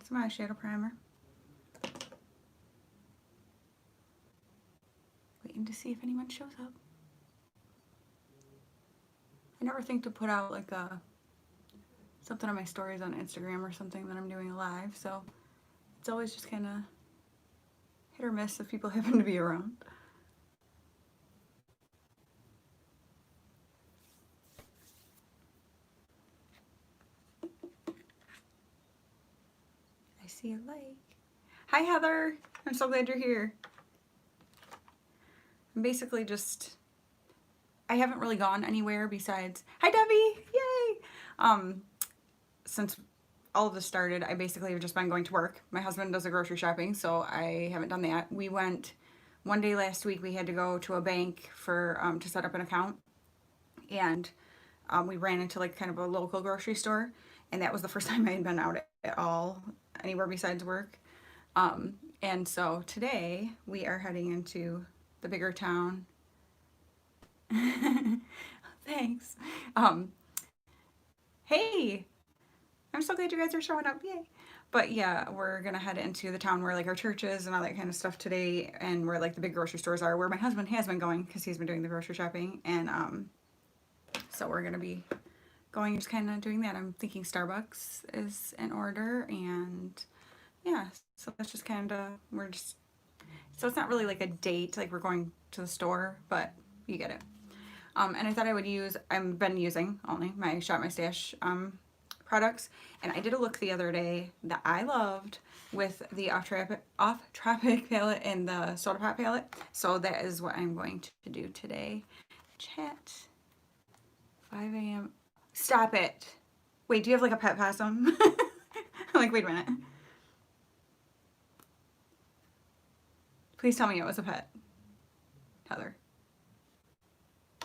some eyeshadow primer. Waiting to see if anyone shows up. I never think to put out like something on my stories on Instagram or something that I'm doing live, so it's always just kind of hit or miss if people happen to be around. I see a like. Hi Heather, I'm so glad you're here. I'm basically just, I haven't really gone anywhere besides, hi Debbie, yay! Since all of this started, I basically have just been going to work. My husband does the grocery shopping, so I haven't done that. We went one day last week, we had to go to a bank for to set up an account, and we ran into like kind of a local grocery store, and that was the first time I had been out at all anywhere besides work. And so today we are heading into the bigger town. Thanks. Hey, I'm so glad you guys are showing up. Yay. But yeah, we're gonna head into the town where like our church is and all that kind of stuff today, and where like the big grocery stores are, where my husband has been going because he's been doing the grocery shopping. And so we're gonna be going, just kind of doing that. I'm thinking Starbucks is in order, and yeah, so that's just kind of, we're just, so it's not really like a date, like we're going to the store, but you get it. And I thought I would use, I've been using only my Shop My Stash products, and I did a look the other day that I loved with the Off Tropic palette and the Soda Pop palette, so that is what I'm going to do today. Chat. 5 a.m. Stop it. Wait, do you have like a pet possum? I'm like, wait a minute. Please tell me it was a pet, Heather.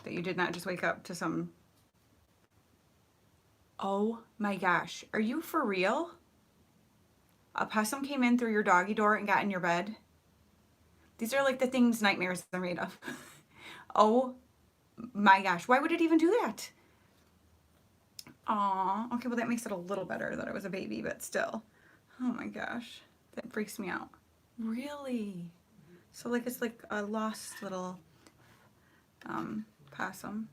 That you did not just wake up to some... Oh my gosh, are you for real? A possum came in through your doggy door and got in your bed? These are like the things nightmares are made of. Oh my gosh, why would it even do that? Aw, okay, well that makes it a little better that it was a baby, but still. Oh my gosh, that freaks me out. Really? So like it's like a lost little possum.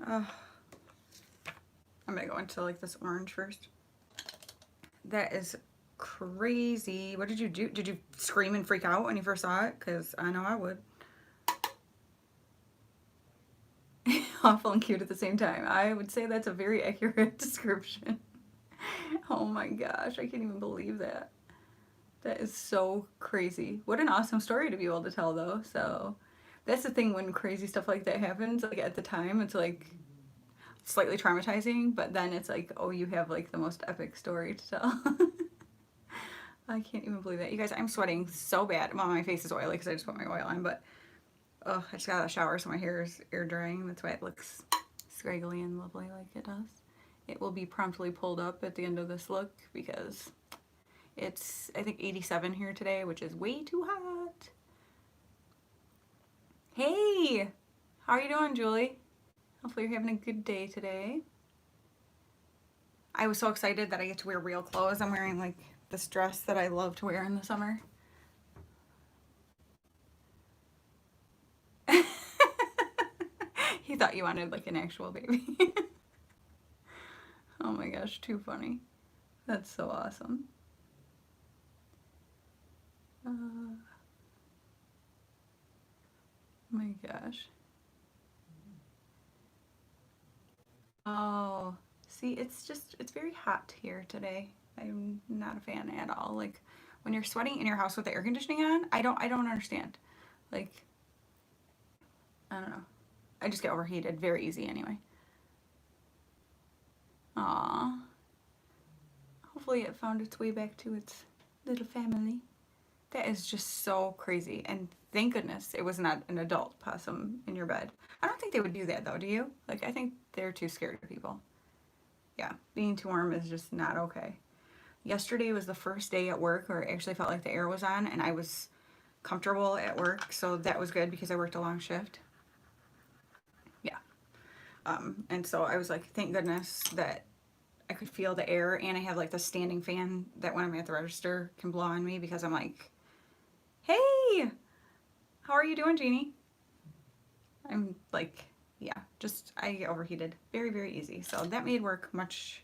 I'm gonna go into like this orange first. That is crazy. What did you do? Did you scream and freak out when you first saw it? Because I know I would. Awful and cute at the same time. I would say that's a very accurate description. Oh my gosh, I can't even believe that. That is so crazy. What an awesome story to be able to tell though. So that's the thing when crazy stuff like that happens, like at the time it's like slightly traumatizing, but then it's like, oh, you have like the most epic story to tell. I can't even believe that. You guys, I'm sweating so bad. Well, my face is oily because I just put my oil on, but oh, I just got out of the shower, so my hair is air drying. That's why it looks scraggly and lovely like it does. It will be promptly pulled up at the end of this look because it's, I think, 87 here today, which is way too hot. Hey, how are you doing, Julie? Hopefully you're having a good day today. I was so excited that I get to wear real clothes. I'm wearing like this dress that I love to wear in the summer. He thought you wanted like an actual baby. Oh my gosh, too funny. That's so awesome. My gosh. Oh, see, it's just, it's very hot here today. I'm not a fan at all. Like when you're sweating in your house with the air conditioning on, I don't understand. Like, I don't know. I just get overheated very easy anyway. Aw. Hopefully it found its way back to its little family. That is just so crazy. And thank goodness it was not an adult possum in your bed. I don't think they would do that though, do you? Like, I think they're too scared of people. Yeah, being too warm is just not okay. Yesterday was the first day at work where it actually felt like the air was on and I was comfortable at work, so that was good because I worked a long shift. Yeah. And so I was like, thank goodness that I could feel the air, and I have like the standing fan that when I'm at the register can blow on me because I'm like, hey, how are you doing, Jeannie? I'm like, yeah, just I get overheated very, very easy. So that made work much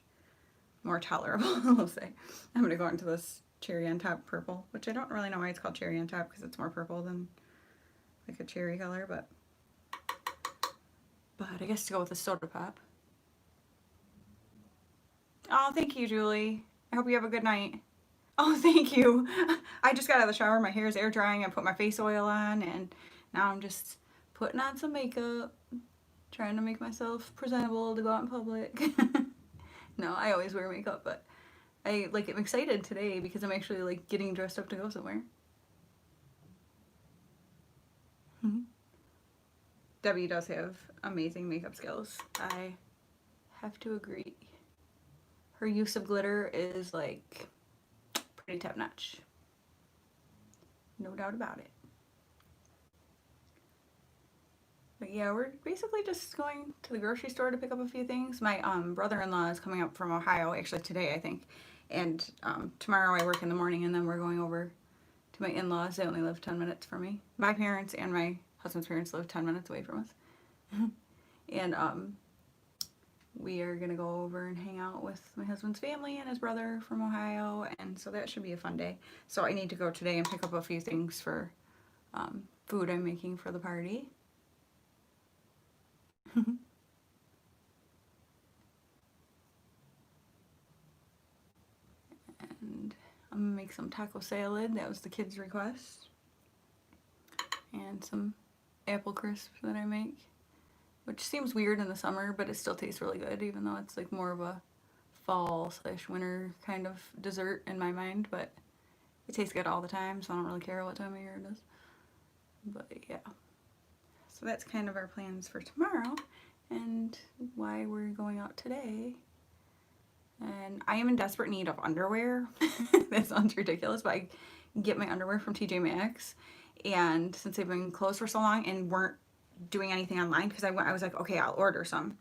more tolerable, I'll say. I'm gonna go into this cherry on top purple, which I don't really know why it's called cherry on top because it's more purple than like a cherry color, but I guess to go with the soda pop. Oh, thank you, Julie. I hope you have a good night. Oh, thank you. I just got out of the shower. My hair is air drying. I put my face oil on, and now I'm just putting on some makeup, trying to make myself presentable to go out in public. No, I always wear makeup, but I like I'm excited today because I'm actually like getting dressed up to go somewhere. Debbie does have amazing makeup skills. I have to agree. Her use of glitter is like pretty top notch. No doubt about it. But yeah, we're basically just going to the grocery store to pick up a few things. My brother-in-law is coming up from Ohio, actually today, I think. And tomorrow I work in the morning, and then we're going over to my in-laws. They only live 10 minutes from me. My parents and my husband's parents live 10 minutes away from us. And we are going to go over and hang out with my husband's family and his brother from Ohio. And so that should be a fun day. So I need to go today and pick up a few things for food I'm making for the party. And I'm gonna make some taco salad. That was the kids' request. And some apple crisp that I make, which seems weird in the summer, but it still tastes really good, even though it's like more of a fall/winter kind of dessert in my mind, but it tastes good all the time, so I don't really care what time of year it is. But yeah. So that's kind of our plans for tomorrow and why we're going out today. And I am in desperate need of underwear. That sounds ridiculous, but I get my underwear from TJ Maxx. And since they've been closed for so long and weren't doing anything online, because I was like, okay, I'll order some.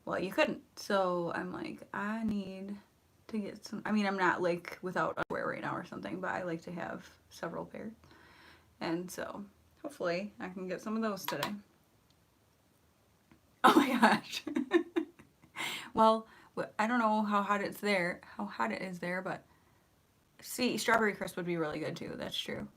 Well, you couldn't. So I'm like, I need to get some. I mean, I'm not like without underwear right now or something, but I like to have several pairs. And so hopefully I can get some of those today. Oh my gosh. Well, I don't know how hot it is there, but see, strawberry crisp would be really good too. That's true.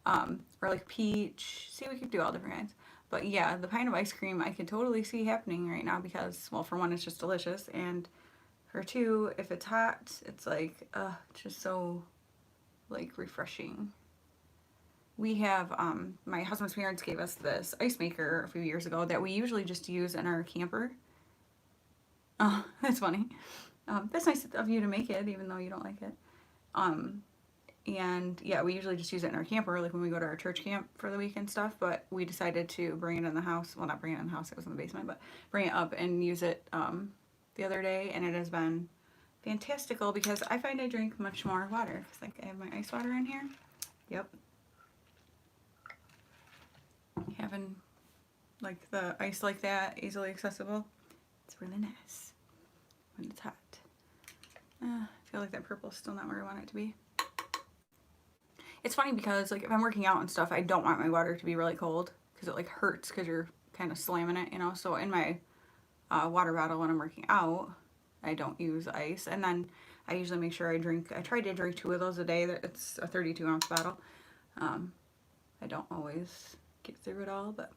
Or like peach. See, we could do all different kinds. But yeah, the pint of ice cream I could totally see happening right now because, well, for one, it's just delicious, and for two, if it's hot, it's like, it's just so like refreshing. We have, my husband's parents gave us this ice maker a few years ago that we usually just use in our camper. Oh, that's funny. That's nice of you to make it, even though you don't like it. And yeah, we usually just use it in our camper, like when we go to our church camp for the week and stuff, but we decided to bring it in the house. Well, not bring it in the house, it was in the basement, but bring it up and use it the other day, and it has been fantastical because I find I drink much more water. Because like I have my ice water in here. Yep. Having like the ice like that, easily accessible, it's really nice when it's hot. I feel like that purple is still not where I want it to be. It's funny because like if I'm working out and stuff, I don't want my water to be really cold because it like hurts because you're kind of slamming it, you know. So in my water bottle when I'm working out, I don't use ice, and then I usually make sure I try to drink 2 of those a day. It's a 32-ounce bottle. I don't always get through it all, but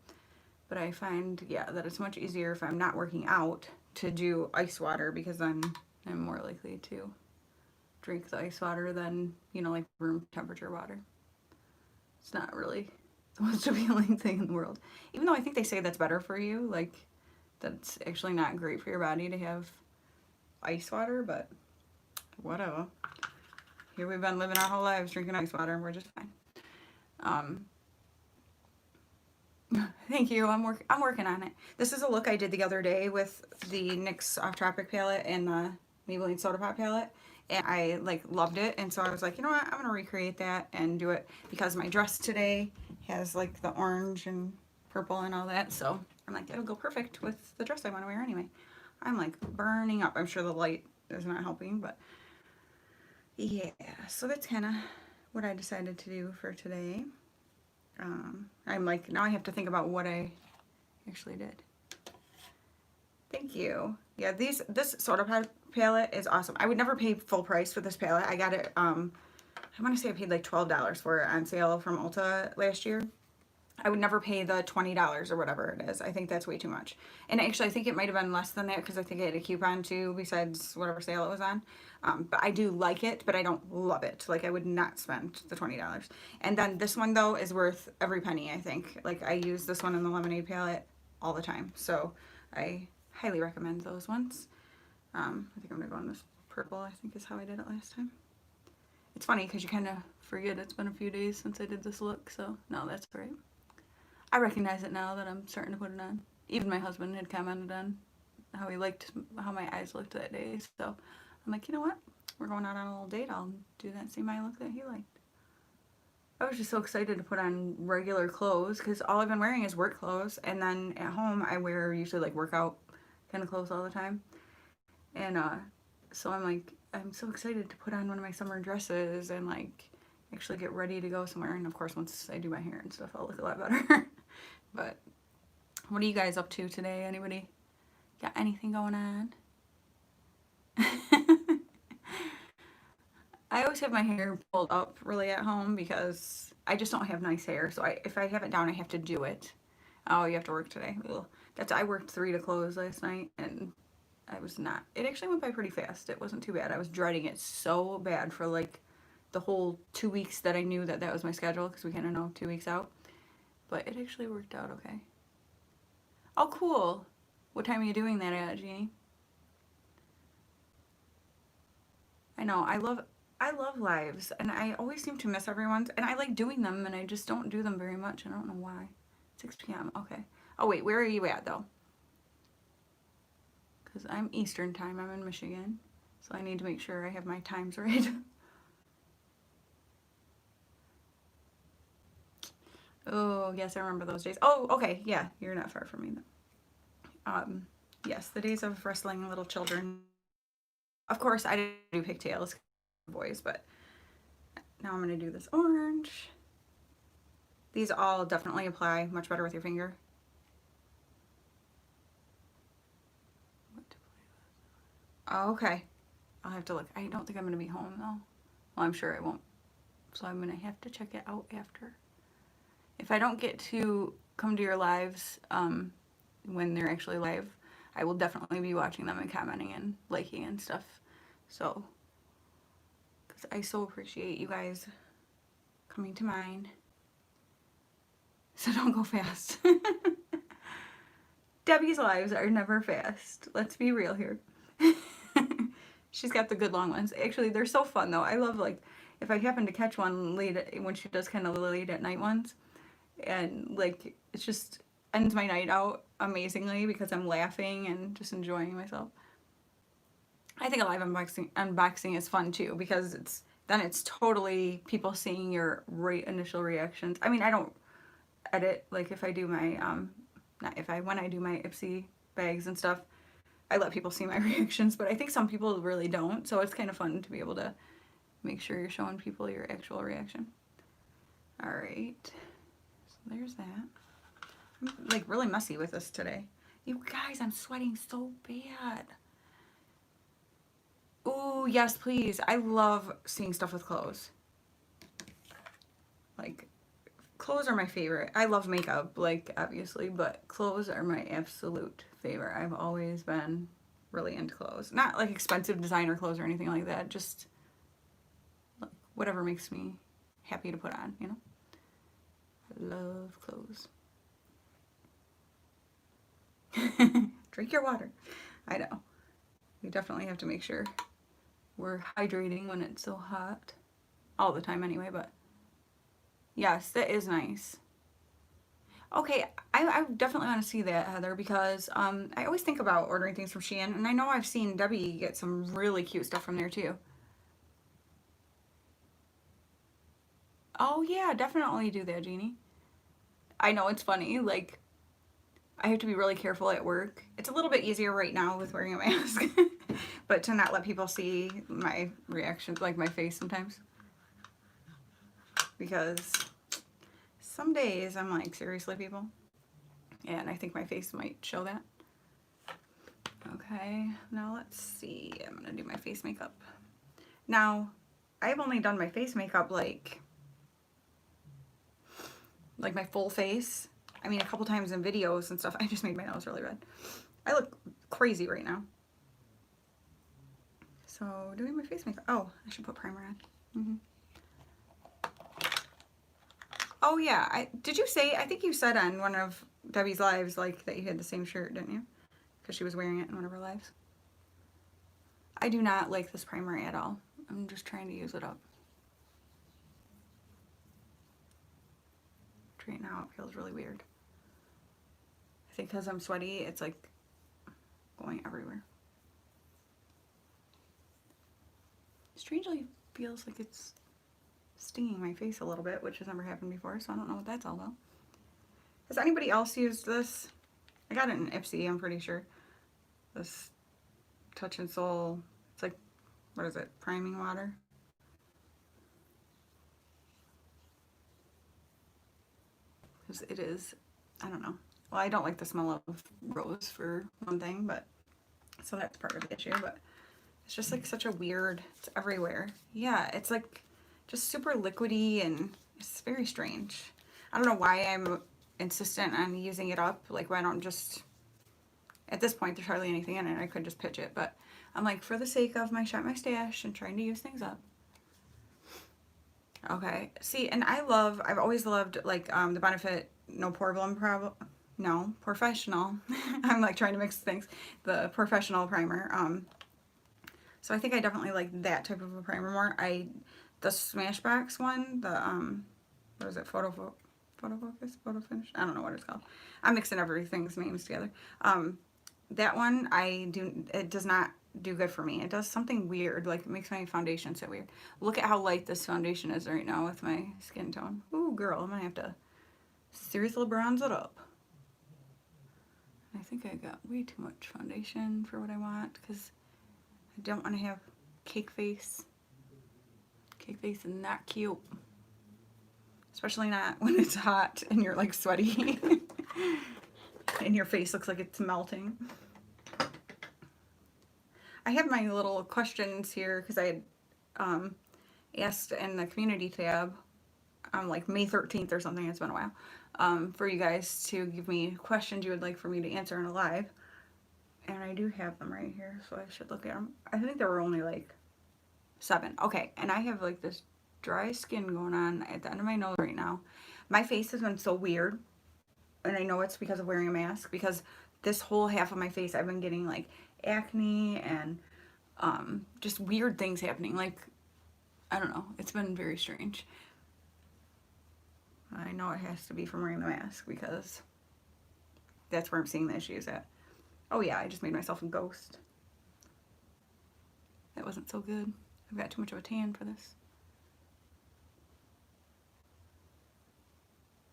I find, yeah, that it's much easier if I'm not working out to do ice water because then I'm more likely to drink the ice water than, you know, like room temperature water. It's not really the most appealing thing in the world. Even though I think they say that's better for you, like that's actually not great for your body to have ice water, but whatever. Here we've been living our whole lives drinking ice water and we're just fine. Thank you. I'm working on it. This is a look I did the other day with the NYX Off Tropic palette and the Maybelline Soda Pop palette, and I like loved it, and so I was like, you know what, I'm gonna recreate that and do it because my dress today has like the orange and purple and all that, so I'm like, it'll go perfect with the dress I want to wear anyway. I'm like burning up. I'm sure the light is not helping, but yeah, so that's kind of what I decided to do for today. I'm like, now I have to think about what I actually did. Thank you. Yeah, this soda palette is awesome. I would never pay full price for this palette. I got it, I want to say I paid like $12 for it on sale from Ulta last year. I would never pay the $20 or whatever it is. I think that's way too much. And actually, I think it might have been less than that because I think I had a coupon too, besides whatever sale it was on. But I do like it, but I don't love it. Like, I would not spend the $20. And then this one, though, is worth every penny, I think. Like, I use this one in the lemonade palette all the time. So I highly recommend those ones. I think I'm going to go on this purple, I think is how I did it last time. It's funny because you kind of forget it's been a few days since I did this look. So, no, that's right. I recognize it now that I'm starting to put it on. Even my husband had commented on how he liked how my eyes looked that day. So I'm like, you know what? We're going out on a little date. I'll do that same eye look that he liked. I was just so excited to put on regular clothes because all I've been wearing is work clothes. And then at home, I wear usually like workout kind of clothes all the time. And so I'm like, I'm so excited to put on one of my summer dresses and like actually get ready to go somewhere. And of course, once I do my hair and stuff, I'll look a lot better. But what are you guys up to today? Anybody got anything going on? I always have my hair pulled up really at home because I just don't have nice hair. So if I have it down, I have to do it. Oh, you have to work today. Ugh. I worked 3 to close last night, and I was not. It actually went by pretty fast. It wasn't too bad. I was dreading it so bad for like the whole 2 weeks that I knew that that was my schedule because we kind of know 2 weeks out. But it actually worked out okay. Oh, cool. What time are you doing that at, Jeannie? I know. I love lives, and I always seem to miss everyone's, and I like doing them, and I just don't do them very much. I don't know why. 6 p.m. Okay. Oh, wait. Where are you at, though? Because I'm Eastern time. I'm in Michigan, so I need to make sure I have my times right. Oh, yes, I remember those days. Oh, okay. Yeah, you're not far from me, though. Yes, the days of wrestling little children. Of course, I didn't do pigtails, boys, but now I'm going to do this orange. These all definitely apply much better with your finger. Oh, okay. I'll have to look. I don't think I'm going to be home, though. Well, I'm sure I won't. So I'm going to have to check it out after. If I don't get to come to your lives when they're actually live, I will definitely be watching them and commenting and liking and stuff. So, because I so appreciate you guys coming to mine. So don't go fast. Debbie's lives are never fast. Let's be real here. She's got the good long ones. Actually, they're so fun though. I love, like, if I happen to catch one late when she does kind of late at night ones, and like it just ends my night out amazingly because I'm laughing and just enjoying myself. I think a live unboxing is fun too because it's totally people seeing your initial reactions. I mean, I don't edit, like if I do my when I do my Ipsy bags and stuff, I let people see my reactions, but I think some people really don't, so it's kind of fun to be able to make sure you're showing people your actual reaction. All right, so there's that. I'm like really messy with this today. You guys, I'm sweating so bad. Ooh, yes, please. I love seeing stuff with clothes. Like, clothes are my favorite. I love makeup, like, obviously, but clothes are my absolute favorite. I've always been really into clothes. Not, like, expensive designer clothes or anything like that. Just, like, whatever makes me happy to put on, you know? I love clothes. Drink your water. I know. We definitely have to make sure we're hydrating when it's so hot. All the time anyway, but yes, that is nice. Okay, I definitely want to see that, Heather, because I always think about ordering things from Shein, and I know I've seen Debbie get some really cute stuff from there too. Oh yeah, definitely do that, Jeannie. I know it's funny, like, I have to be really careful at work. It's a little bit easier right now with wearing a mask. but to not let people see my reactions, like my face sometimes. Because some days I'm like, seriously, people? And I think my face might show that. Okay, now let's see. I'm gonna do my face makeup. Now, I've only done my face makeup like my full face. I mean, a couple times in videos and stuff. I just made my nose really red. I look crazy right now. So, doing my face makeup. Oh, I should put primer on. Oh yeah, did you say, I think you said on one of Debbie's lives, like, that you had the same shirt, didn't you? Because she was wearing it in one of her lives. I do not like this primer at all. I'm just trying to use it up. Right now it feels really weird. I think because I'm sweaty, it's like going everywhere. Strangely feels like it's stinging my face a little bit, which has never happened before, so I don't know what that's all about. Has anybody else used this? I got it in Ipsy, I'm pretty sure. This Touch and Soul, it's like, what is it, priming water? Because it is, I don't know. Well, I don't like the smell of rose for one thing, but, so that's part of the issue, but it's just like such a weird, it's everywhere. Yeah, it's like just super liquidy and it's very strange. I don't know why I'm insistent on using it up. Like, why don't just, at this point, there's hardly anything in it. I could just pitch it, but I'm like, for the sake of my Shop My Stash and trying to use things up. Okay, see, and I've always loved, like, the Benefit No Problem Problem, no, Professional. I'm like trying to mix things. The Professional primer. So I think I definitely like that type of a primer more. The Smashbox one, the, what is it, Photo Focus? Photo Finish? I don't know what it's called. I'm mixing everything's names together. That one, it does not do good for me. It does something weird, like it makes my foundation so weird. Look at how light this foundation is right now with my skin tone. Ooh, girl, I'm gonna have to seriously bronze it up. I think I got way too much foundation for what I want, because I don't want to have cake face. Cake face is not cute. Especially not when it's hot and you're like sweaty. And your face looks like it's melting. I have my little questions here because I had asked in the community tab on like May 13th or something, it's been a while, for you guys to give me questions you would like for me to answer in a live. And I do have them right here, so I should look at them. I think there were only like 7. Okay, and I have like this dry skin going on at the end of my nose right now. My face has been so weird, and I know it's because of wearing a mask, because this whole half of my face I've been getting like acne and just weird things happening. Like, I don't know, it's been very strange. I know it has to be from wearing the mask because that's where I'm seeing the issues at. Oh yeah, I just made myself a ghost. That wasn't so good. I've got too much of a tan for this.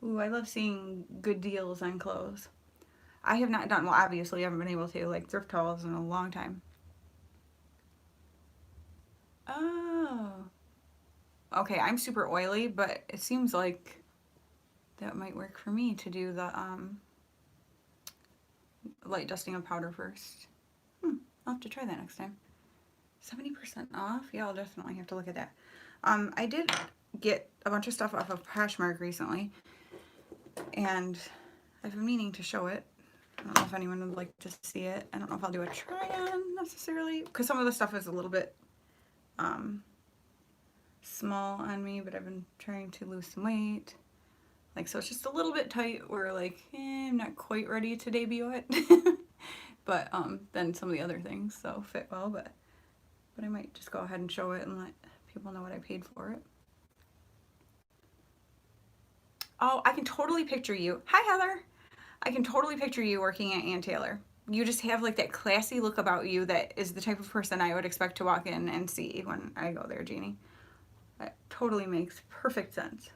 Ooh, I love seeing good deals on clothes. I have not done, well, obviously I haven't been able to, like, thrift hauls in a long time. Oh. Okay, I'm super oily, but it seems like that might work for me to do the light dusting of powder first. I'll have to try that next time. 70% off? Yeah, I'll definitely have to look at that. I did get a bunch of stuff off of Poshmark recently, and I've been meaning to show it. I don't know if anyone would like to see it. I don't know if I'll do a try-on necessarily, because some of the stuff is a little bit small on me, but I've been trying to lose some weight. Like, so it's just a little bit tight where, like, I'm not quite ready to debut it. But then some of the other things so fit well, but I might just go ahead and show it and let people know what I paid for it. Oh, I can totally picture you. Hi, Heather. I can totally picture you working at Ann Taylor. You just have like that classy look about you that is the type of person I would expect to walk in and see when I go there, Jeannie. That totally makes perfect sense.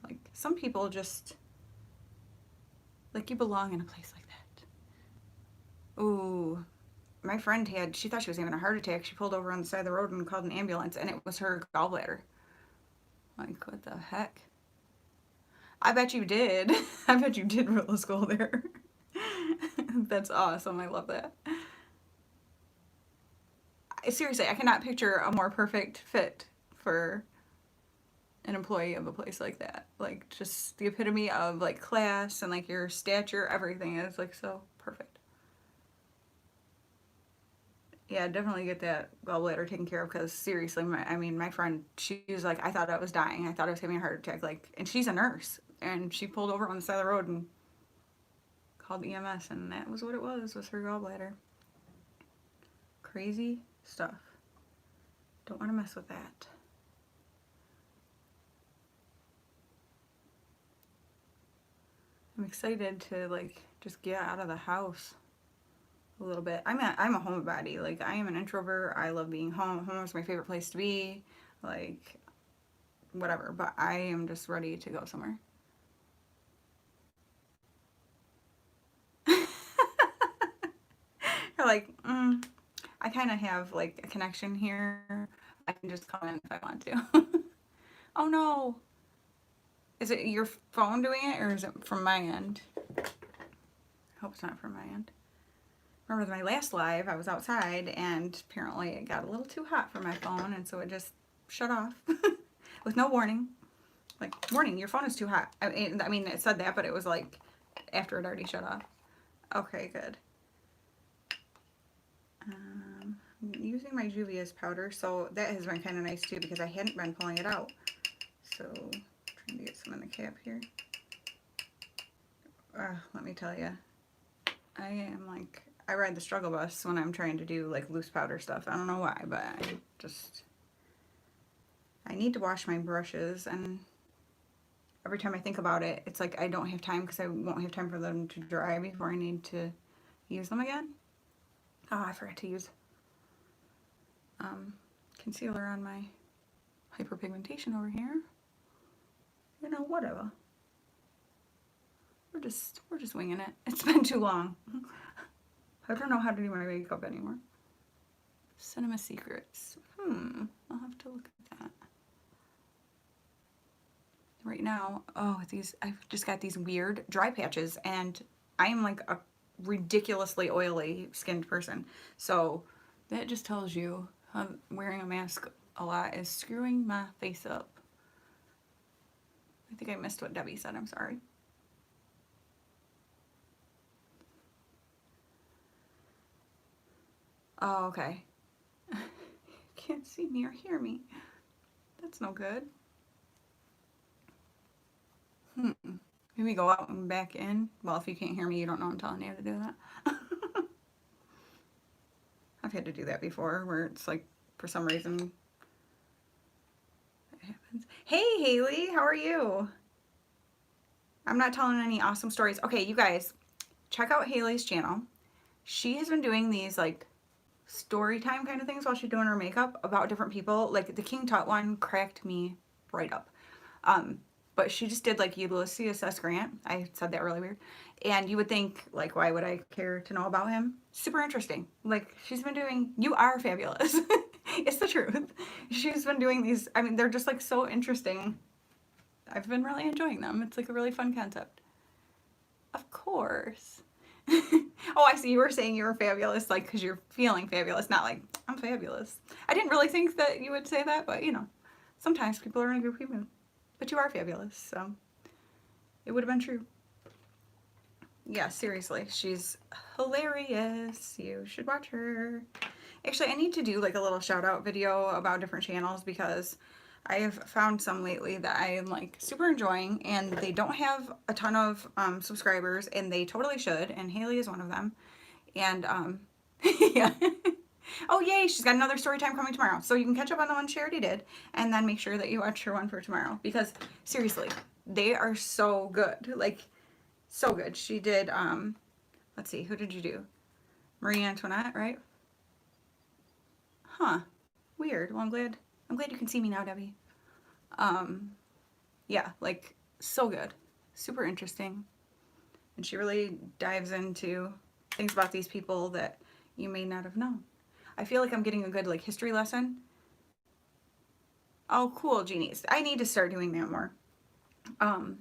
Like, some people just, like, you belong in a place like that. Ooh, my friend she thought she was having a heart attack. She pulled over on the side of the road and called an ambulance, and it was her gallbladder. Like, what the heck? I bet you did. I bet you did roller school there. That's awesome. I love that. Seriously, I cannot picture a more perfect fit for an employee of a place like that. Like, just the epitome of like class and like your stature, everything is like so perfect. Yeah, definitely get that gallbladder taken care of because seriously, my friend, she was like, I thought I was dying. I thought I was having a heart attack. Like, and she's a nurse, and she pulled over on the side of the road and called EMS, and that was what it was her gallbladder. Crazy stuff. Don't want to mess with that. I'm excited to like just get out of the house a little bit. I'm a homebody. Like, I am an introvert. I love being home. Home is my favorite place to be. Like, whatever. But I am just ready to go somewhere. You're like, I kind of have like a connection here. I can just come in if I want to. Oh no. Is it your phone doing it or is it from my end? I hope it's not from my end. Remember my last live, I was outside and apparently it got a little too hot for my phone and so it just shut off with no warning. Like, warning, your phone is too hot. I mean, it said that, but it was like after it already shut off. Okay, good. I'm using my Juvia's powder, so that has been kind of nice too because I hadn't been pulling it out. So, trying to get some in the cap here. Let me tell you, I am like, I ride the struggle bus when I'm trying to do like loose powder stuff. I don't know why, but I need to wash my brushes, and every time I think about it, it's like I don't have time because I won't have time for them to dry before I need to use them again. Oh, I forgot to use concealer on my hyperpigmentation over here. You know, whatever. We're just winging it. It's been too long. I don't know how to do my makeup anymore. Cinema Secrets. I'll have to look at that. Right now, I've just got these weird dry patches, and I am like a ridiculously oily skinned person. So that just tells you how wearing a mask a lot is screwing my face up. I think I missed what Debbie said. I'm sorry. Oh, okay. You can't see me or hear me. That's no good. Maybe go out and back in. Well, if you can't hear me, you don't know I'm telling you to do that. I've had to do that before where it's like, for some reason, it happens. Hey, Haley, how are you? I'm not telling any awesome stories. Okay, you guys, check out Haley's channel. She has been doing these like story time kind of things while she's doing her makeup about different people. Like the King Tut one cracked me right up. But she just did like Ulysses S. Grant. I said that really weird. And you would think, like, why would I care to know about him? Super interesting. Like, she's been doing, you are fabulous. It's the truth. She's been doing these, I mean, they're just like so interesting. I've been really enjoying them. It's like a really fun concept. Of course. Oh, I see. You were saying you were fabulous, like, because you're feeling fabulous, not like, I'm fabulous. I didn't really think that you would say that, but, you know, sometimes people are in a goofy mood. But you are fabulous, so it would have been true. Yeah, seriously. She's hilarious. You should watch her. Actually, I need to do, like, a little shout-out video about different channels because I have found some lately that I am like super enjoying, and they don't have a ton of subscribers, and they totally should, and Haley is one of them. And yeah. Oh yay, she's got another story time coming tomorrow, so you can catch up on the one she already did and then make sure that you watch her one for tomorrow because seriously, they are so good. Like, so good. She did let's see, who did you do? Marie Antoinette, right? Huh. Weird. Well, I'm glad you can see me now, Debbie. Yeah, like, so good. Super interesting. And she really dives into things about these people that you may not have known. I feel like I'm getting a good like history lesson. Oh, cool, genies. I need to start doing that more. Um,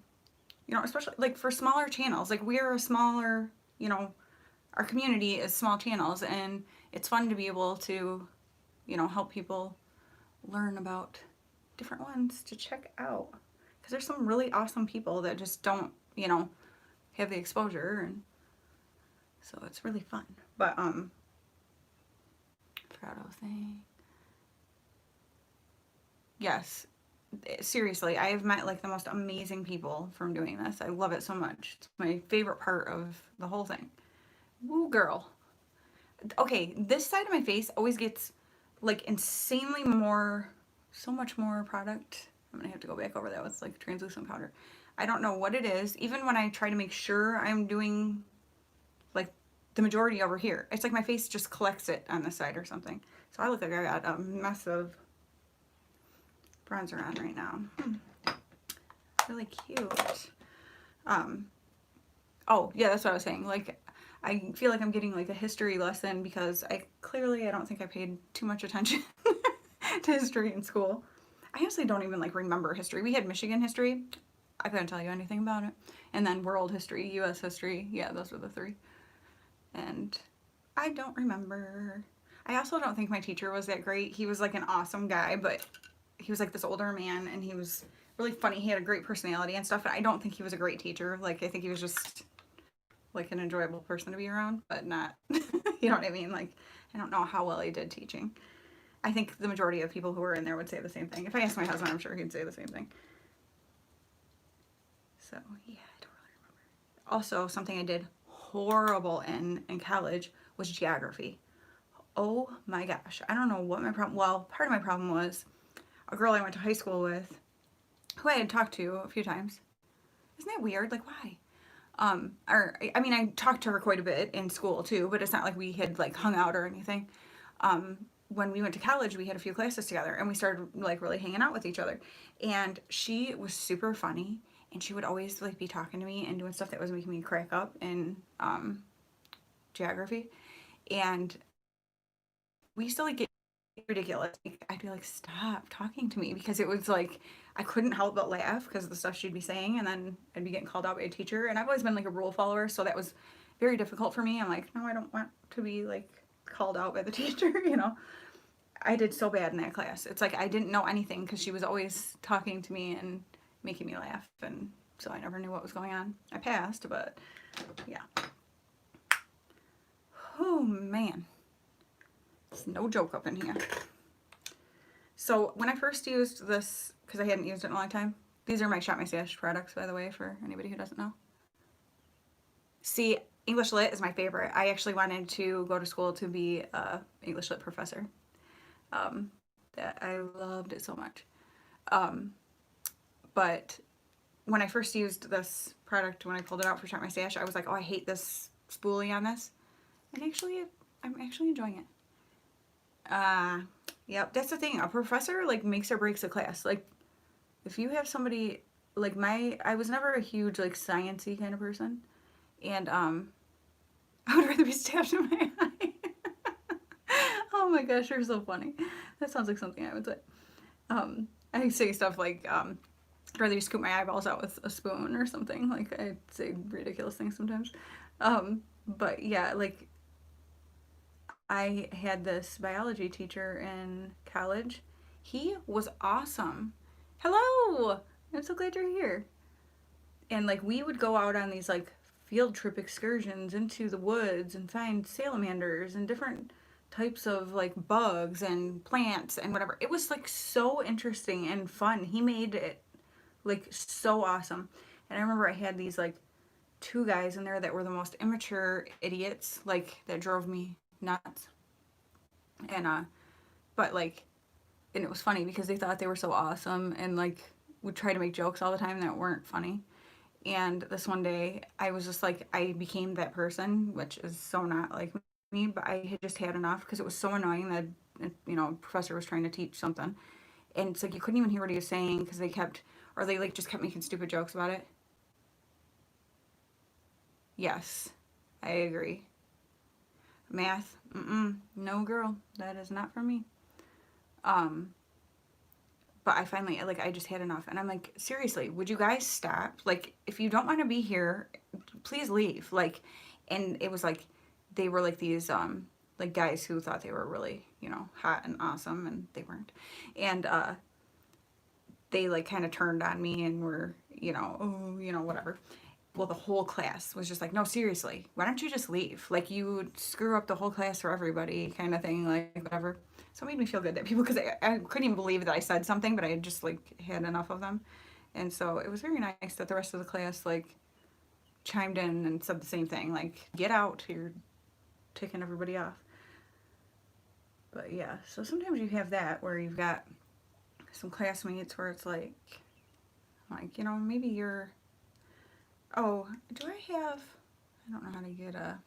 especially like for smaller channels. Like we're a smaller, you know, our community is small channels, and it's fun to be able to, help people learn about different ones to check out. Because there's some really awesome people that just don't, have the exposure, and so it's really fun. But Frado thing. Yes, seriously, I have met like the most amazing people from doing this. I love it so much. It's my favorite part of the whole thing. Woo girl. Okay, this side of my face always gets like insanely more, so much more product. I'm gonna have to go back over that with like translucent powder. I don't know what it is. Even when I try to make sure I'm doing like the majority over here, it's like my face just collects it on this side or something. So I look like I got a mess of bronzer on right now. Really cute. Um, oh yeah, that's what I was saying. Like, I feel like I'm getting like a history lesson because I don't think I paid too much attention to history in school. I honestly don't even like remember history. We had Michigan history. I couldn't tell you anything about it. And then world history, US history. Yeah, those were the three. And I don't remember. I also don't think my teacher was that great. He was like an awesome guy, but he was like this older man, and he was really funny. He had a great personality and stuff, but I don't think he was a great teacher. Like, I think he was just like an enjoyable person to be around, but not, you know what I mean? Like, I don't know how well he did teaching. I think the majority of people who were in there would say the same thing. If I asked my husband, I'm sure he'd say the same thing. So, yeah, I don't really remember. Also, something I did horrible in college was geography. Oh my gosh. I don't know what my problem, well, part of my problem was a girl I went to high school with who I had talked to a few times. Isn't that weird? Like, why? Or I mean, I talked to her quite a bit in school too, but it's not like we had like hung out or anything. When we went to college, we had a few classes together, and we started like really hanging out with each other. And she was super funny, and she would always like be talking to me and doing stuff that was making me crack up in geography. And we used to like get ridiculous. Like, I'd be like, stop talking to me, because it was like I couldn't help but laugh because of the stuff she'd be saying, and then I'd be getting called out by a teacher. And I've always been like a rule follower, so that was very difficult for me. I'm like, no, I don't want to be like called out by the teacher, you know. I did so bad in that class. It's like I didn't know anything because she was always talking to me and making me laugh, and so I never knew what was going on. I passed, but yeah. Oh man, it's no joke up in here. So when I first used this, because I hadn't used it in a long time, these are my Shop My Stash products, by the way, for anybody who doesn't know. See, English Lit is my favorite. I actually wanted to go to school to be a English Lit professor. That I loved it so much. But when I first used this product, when I pulled it out for Shop My Stash, I was like, oh, I hate this spoolie on this. And actually, I'm actually enjoying it. Yep, that's the thing. A professor like makes or breaks a class. Like, if you have somebody like I was never a huge like sciencey kind of person, and I would rather be stabbed in my eye. Oh my gosh, you're so funny. That sounds like something I would say. I say stuff like, I'd rather you scoop my eyeballs out with a spoon or something. Like, I say ridiculous things sometimes. But yeah, like, I had this biology teacher in college. He was awesome. Hello! I'm so glad you're here. And like, we would go out on these like field trip excursions into the woods and find salamanders and different types of like bugs and plants and whatever. It was like so interesting and fun. He made it like so awesome. And I remember I had these like two guys in there that were the most immature idiots, like that drove me nuts. And but like, and it was funny because they thought they were so awesome and like would try to make jokes all the time that weren't funny. And this one day, I was just like, I became that person, which is so not like me, but I had just had enough because it was so annoying that, professor was trying to teach something. And it's like, you couldn't even hear what he was saying because they like just kept making stupid jokes about it. Yes, I agree. Math, no girl, that is not for me. Um, but I finally, like, I just had enough. And I'm like, seriously, would you guys stop? Like, if you don't want to be here, please leave. Like, and it was like, they were like these, like guys who thought they were really, you know, hot and awesome, and they weren't. And, they like kind of turned on me and were, you know, oh, you know, whatever. Well, the whole class was just like, no, seriously, why don't you just leave? Like, you would screw up the whole class for everybody, kind of thing, like, whatever. So it made me feel good that people, because I couldn't even believe that I said something, but I had just, like, had enough of them. And so it was very nice that the rest of the class, like, chimed in and said the same thing, like, get out, you're ticking everybody off. But yeah, so sometimes you have that where you've got some classmates where it's like, you know, maybe you're, oh, do I have, I don't know how to get a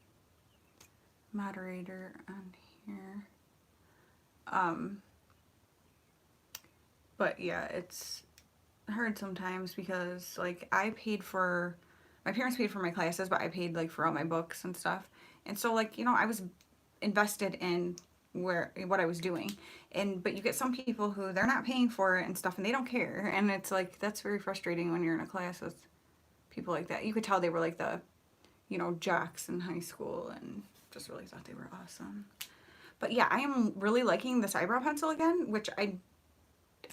moderator on here. Um, but yeah, it's hard sometimes because like I paid for, my parents paid for my classes, but I paid like for all my books and stuff. And so like, you know, I was invested in where what I was doing. And but you get some people who they're not paying for it and stuff and they don't care. And it's like that's very frustrating when you're in a class with people like that. You could tell they were like the, you know, jocks in high school and just really thought they were awesome. But yeah, I am really liking this eyebrow pencil again, which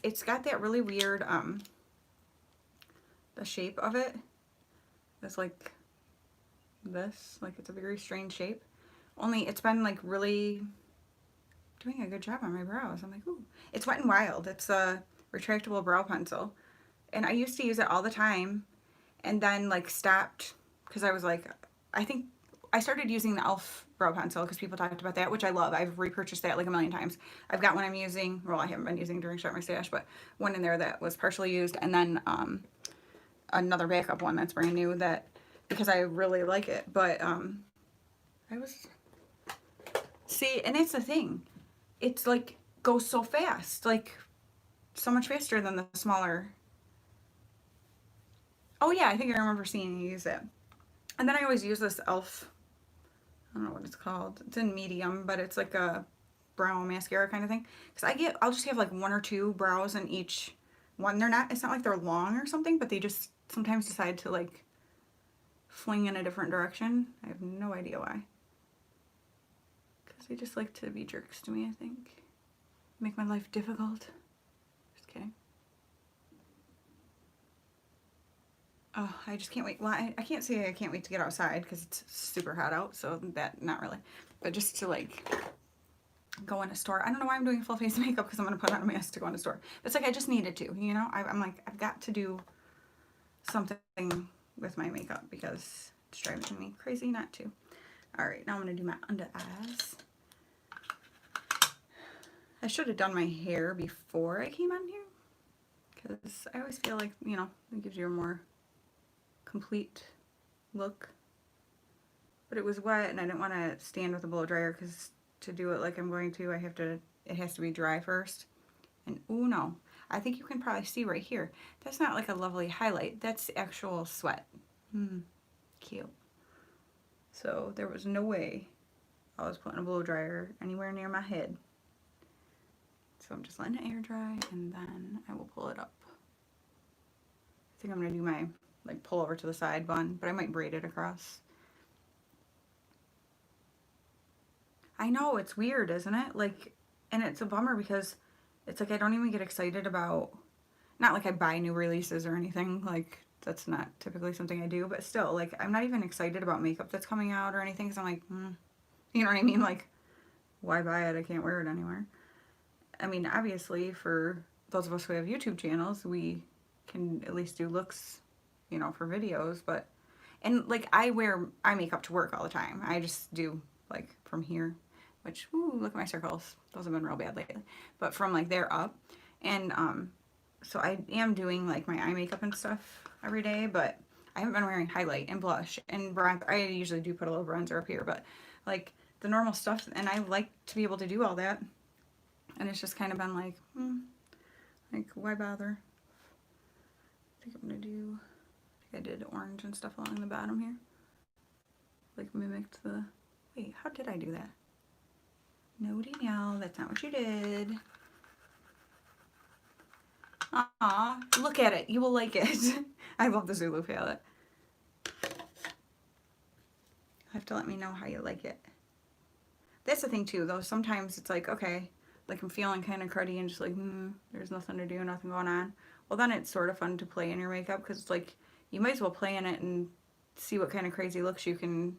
it's got that really weird, the shape of it. It's like this, like it's a very strange shape. Only it's been like really doing a good job on my brows. I'm like, ooh. It's Wet n Wild. It's a retractable brow pencil. And I used to use it all the time and then like stopped because I was like, I think I started using the e.l.f. brow pencil because people talked about that, which I love. I've repurchased that like a million times. I've got one I'm using, well, I haven't been using during Sharp My Stash, but one in there that was partially used, and then another backup one that's brand new that, because I really like it, but I was, see, and it's the thing. It's like goes so fast, like so much faster than the smaller. Oh yeah, I think I remember seeing you use it. And then I always use this e.l.f. I don't know what it's called. It's in medium, but it's like a brow mascara kind of thing. Because I'll just have like one or two brows in each one. It's not like they're long or something, but they just sometimes decide to like fling in a different direction. I have no idea why. Because they just like to be jerks to me, I think. Make my life difficult. Just kidding. Oh, I just can't wait. Well, I can't say I can't wait to get outside because it's super hot out, so that, not really. But just to like go in a store. I don't know why I'm doing full face makeup because I'm going to put on a mask to go in a store. But it's like I just needed to, you know? I'm like, I've got to do something with my makeup because it's driving me crazy not to. All right, now I'm going to do my under eyes. I should have done my hair before I came on here because I always feel like, you know, it gives you a more complete look. But it was wet and I didn't want to stand with a blow dryer because to do it like I'm going to, it has to be dry first. And oh no, I think you can probably see right here. That's not like a lovely highlight. That's actual sweat. Cute. So there was no way I was putting a blow dryer anywhere near my head. So I'm just letting it air dry and then I will pull it up. I think I'm going to do my like pull over to the side bun, but I might braid it across. I know, it's weird, isn't it? Like, and it's a bummer because it's like I don't even get excited about, not like I buy new releases or anything, like that's not typically something I do, but still, like I'm not even excited about makeup that's coming out or anything because I'm like, you know what I mean? Like, why buy it? I can't wear it anywhere. I mean, obviously, for those of us who have YouTube channels, we can at least do looks, you know, for videos, but, and like I wear eye makeup to work all the time. I just do like from here, which, ooh, look at my circles. Those have been real bad lately. But from like there up. And so I am doing like my eye makeup and stuff every day, but I haven't been wearing highlight and blush and bronzer. I usually do put a little bronzer up here, but like the normal stuff, and I like to be able to do all that. And it's just kind of been like, like why bother? I think I'm gonna do, I think I did orange and stuff along the bottom here. Like mimicked the, wait, how did I do that? No, Danielle, that's not what you did. Aw, look at it. You will like it. I love the Zulu palette. You have to let me know how you like it. That's the thing too, though. Sometimes it's like, okay, like I'm feeling kind of cruddy and just like, there's nothing to do, nothing going on. Well, then it's sort of fun to play in your makeup because it's like you might as well play in it and see what kind of crazy looks you can,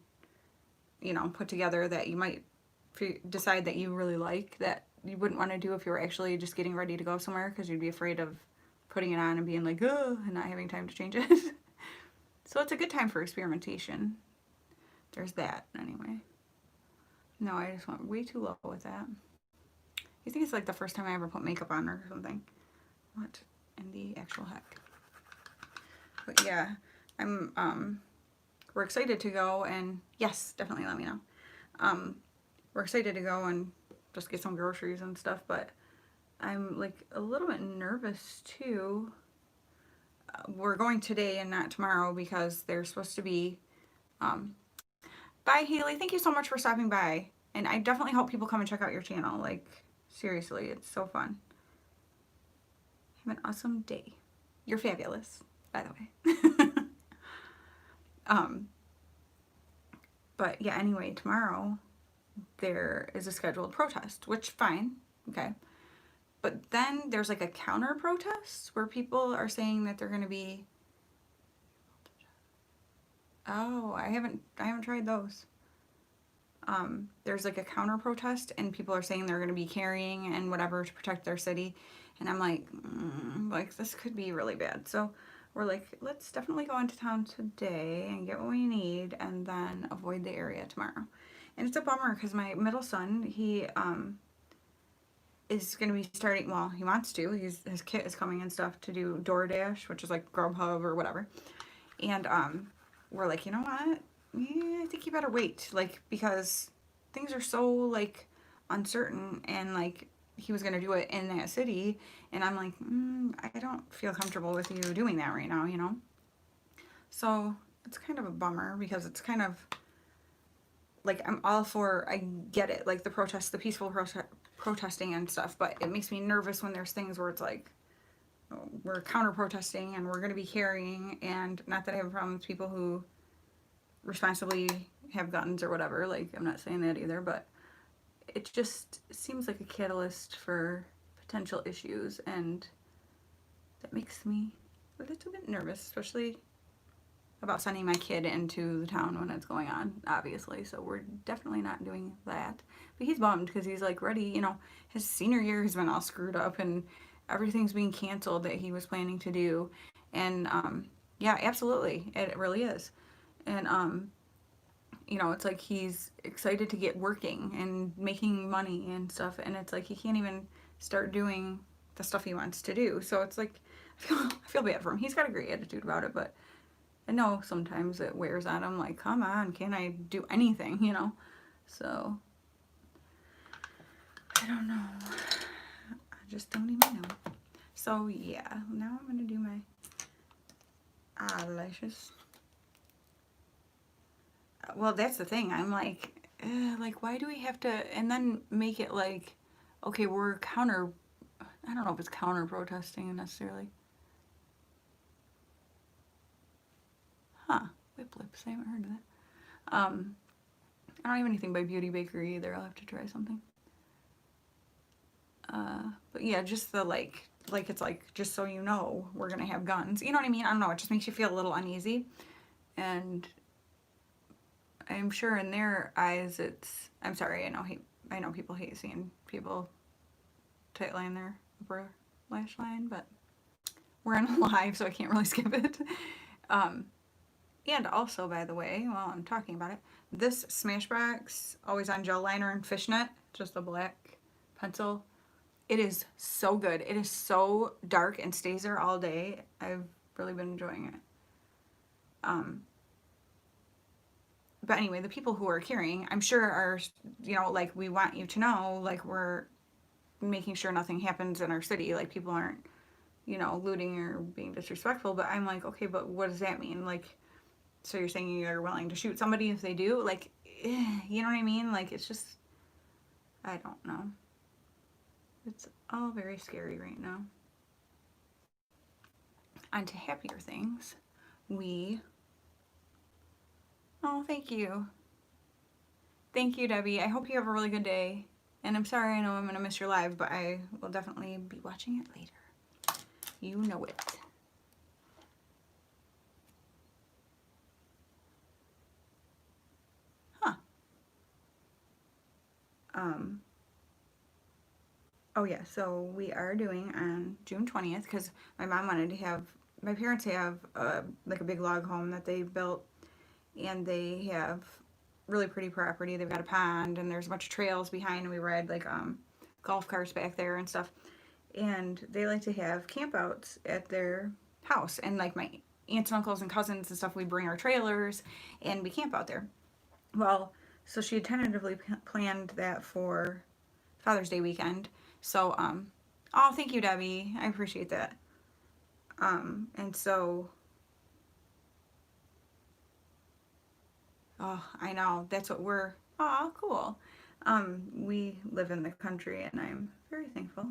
put together that you might decide that you really like that you wouldn't want to do if you were actually just getting ready to go somewhere because you'd be afraid of putting it on and being like, oh, and not having time to change it. So it's a good time for experimentation. There's that, anyway. No, I just went way too low with that. You think it's like the first time I ever put makeup on or something. What in the actual heck? But yeah, we're excited to go and, yes, definitely let me know. We're excited to go and just get some groceries and stuff, but I'm like a little bit nervous too. We're going today and not tomorrow because they're supposed to be, bye Haley, thank you so much for stopping by. And I definitely hope people come and check out your channel. Like, seriously, it's so fun. Have an awesome day. You're fabulous, by the way. But yeah, anyway, tomorrow there is a scheduled protest, which fine, okay. But then there's like a counter protest where people are saying that they're going to be. Oh, I haven't tried those. There's like a counter protest and people are saying they're going to be carrying and whatever to protect their city, and I'm like, like this could be really bad. So we're like, let's definitely go into town today and get what we need and then avoid the area tomorrow. And it's a bummer because my middle son, he is going to be starting, well, he wants to, his kit is coming and stuff to do DoorDash, which is like Grubhub or whatever. And we're like, you know what? Yeah, I think you better wait, like, because things are so like uncertain, and like he was gonna do it in that city, and I'm like, I don't feel comfortable with you doing that right now. So it's kind of a bummer because it's kind of like I'm all for, I get it, like the protest, the peaceful protesting and stuff, but it makes me nervous when there's things where it's like, we're counter protesting and we're going to be carrying, and not that I have a problem with people who responsibly have guns or whatever, like I'm not saying that either, but it just seems like a catalyst for potential issues, and that makes me a little bit nervous, especially about sending my kid into the town when it's going on, obviously. So we're definitely not doing that. But he's bummed because he's like ready, his senior year has been all screwed up and everything's being canceled that he was planning to do. And yeah, absolutely, it really is. And it's like he's excited to get working and making money and stuff, and it's like he can't even start doing the stuff he wants to do. So it's like I feel bad for him. He's got a great attitude about it, but I know sometimes it wears on him, like, come on, can I do anything, So I don't know. I just don't even know. So yeah, now I'm gonna do my eyelashes. Well, that's the thing. I'm like, why do we have to, and then make it like, okay, we're counter, I don't know if it's counter protesting necessarily. Huh, whip lips, I haven't heard of that. I don't have anything by Beauty Bakery either. I'll have to try something. But yeah, just the like it's like, just so you know, we're gonna have guns. You know what I mean? I don't know. It just makes you feel a little uneasy, and I'm sure in their eyes, it's. I'm sorry. I know people hate seeing people tightline their upper lash line, but we're on a live, so I can't really skip it. And also, by the way, while I'm talking about it, this Smashbox Always On Gel Liner in Fishnet, just a black pencil. It is so good. It is so dark and stays there all day. I've really been enjoying it. But anyway, the people who are carrying, I'm sure are, like, we want you to know, like, we're making sure nothing happens in our city. Like, people aren't, looting or being disrespectful. But I'm like, okay, but what does that mean? Like, so you're saying you're willing to shoot somebody if they do? Like, you know what I mean? Like, it's just, I don't know. It's all very scary right now. On to happier things. We. Oh, thank you. Thank you, Debbie. I hope you have a really good day. And I'm sorry, I know I'm going to miss your live, but I will definitely be watching it later. You know it. Huh. Um, oh yeah, so we are doing on June 20th because my mom wanted to have, my parents have like a big log home that they built, and they have really pretty property. They've got a pond and there's a bunch of trails behind, and we ride like golf carts back there and stuff. And they like to have campouts at their house, and like my aunts and uncles and cousins and stuff, we bring our trailers and we camp out there. Well, so she had tentatively planned that for Father's Day weekend. So, oh, thank you, Debbie. I appreciate that. And so, oh, I know. That's what we're, oh, cool. We live in the country and I'm very thankful.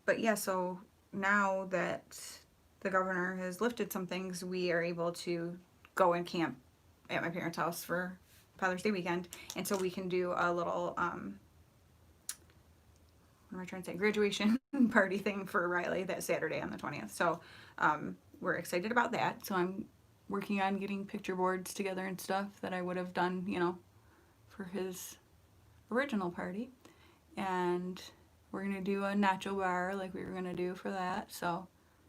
But yeah, so now that the governor has lifted some things, we are able to go and camp at my parents' house for Father's Day weekend. And so we can do a little, what am I trying to say, graduation party thing for Riley that Saturday on the 20th. So we're excited about that. So I'm working on getting picture boards together and stuff that I would have done, you know, for his original party. And we're going to do a nacho bar like we were going to do for that. So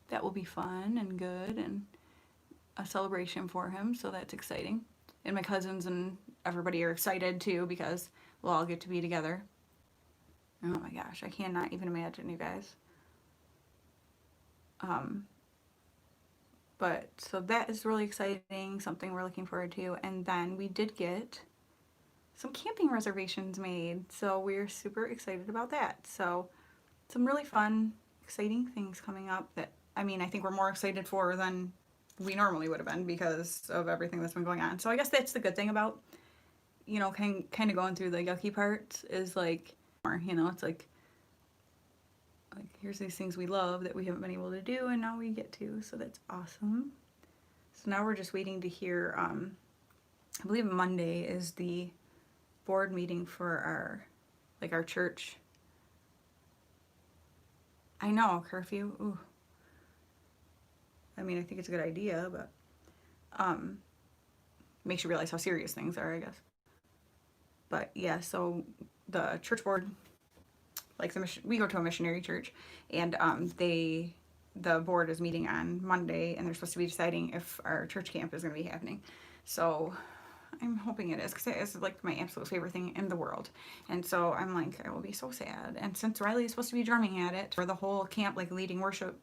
that will be fun and good and a celebration for him. So that's exciting. And my cousins and everybody are excited too because we'll all get to be together. Oh my gosh, I cannot even imagine, you guys. Um, but so that is really exciting, something we're looking forward to. And then we did get some camping reservations made, so we're super excited about that. So some really fun, exciting things coming up that, I mean, I think we're more excited for than we normally would have been because of everything that's been going on. So I guess that's the good thing about, you know, kind of going through the yucky parts is like, you know, it's like here's these things we love that we haven't been able to do and now we get to, so that's awesome. So now we're just waiting to hear, I believe Monday is the board meeting for our church. I know, curfew. Ooh. I mean, I think it's a good idea, but makes you realize how serious things are, I guess. But yeah, so the church board, like we go to a missionary church, and the board is meeting on Monday, and they're supposed to be deciding if our church camp is going to be happening. So I'm hoping it is, because it is like my absolute favorite thing in the world. And so I'm like, I will be so sad. And since Riley is supposed to be drumming at it for the whole camp, like leading worship,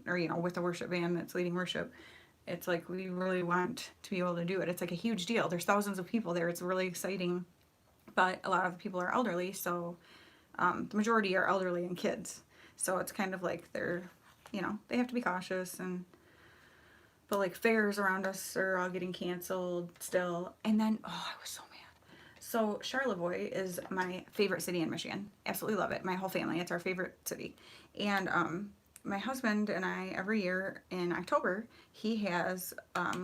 or you know, with the worship band that's leading worship, it's like we really want to be able to do it. It's like a huge deal. There's thousands of people there. It's really exciting, but a lot of the people are elderly, so the majority are elderly and kids. So it's kind of like they're, you know, they have to be cautious. And but like fairs around us are all getting canceled still. And then, oh, I was so mad. So Charlevoix is my favorite city in Michigan. Absolutely love it. My whole family, it's our favorite city. And my husband and I, every year in October, he has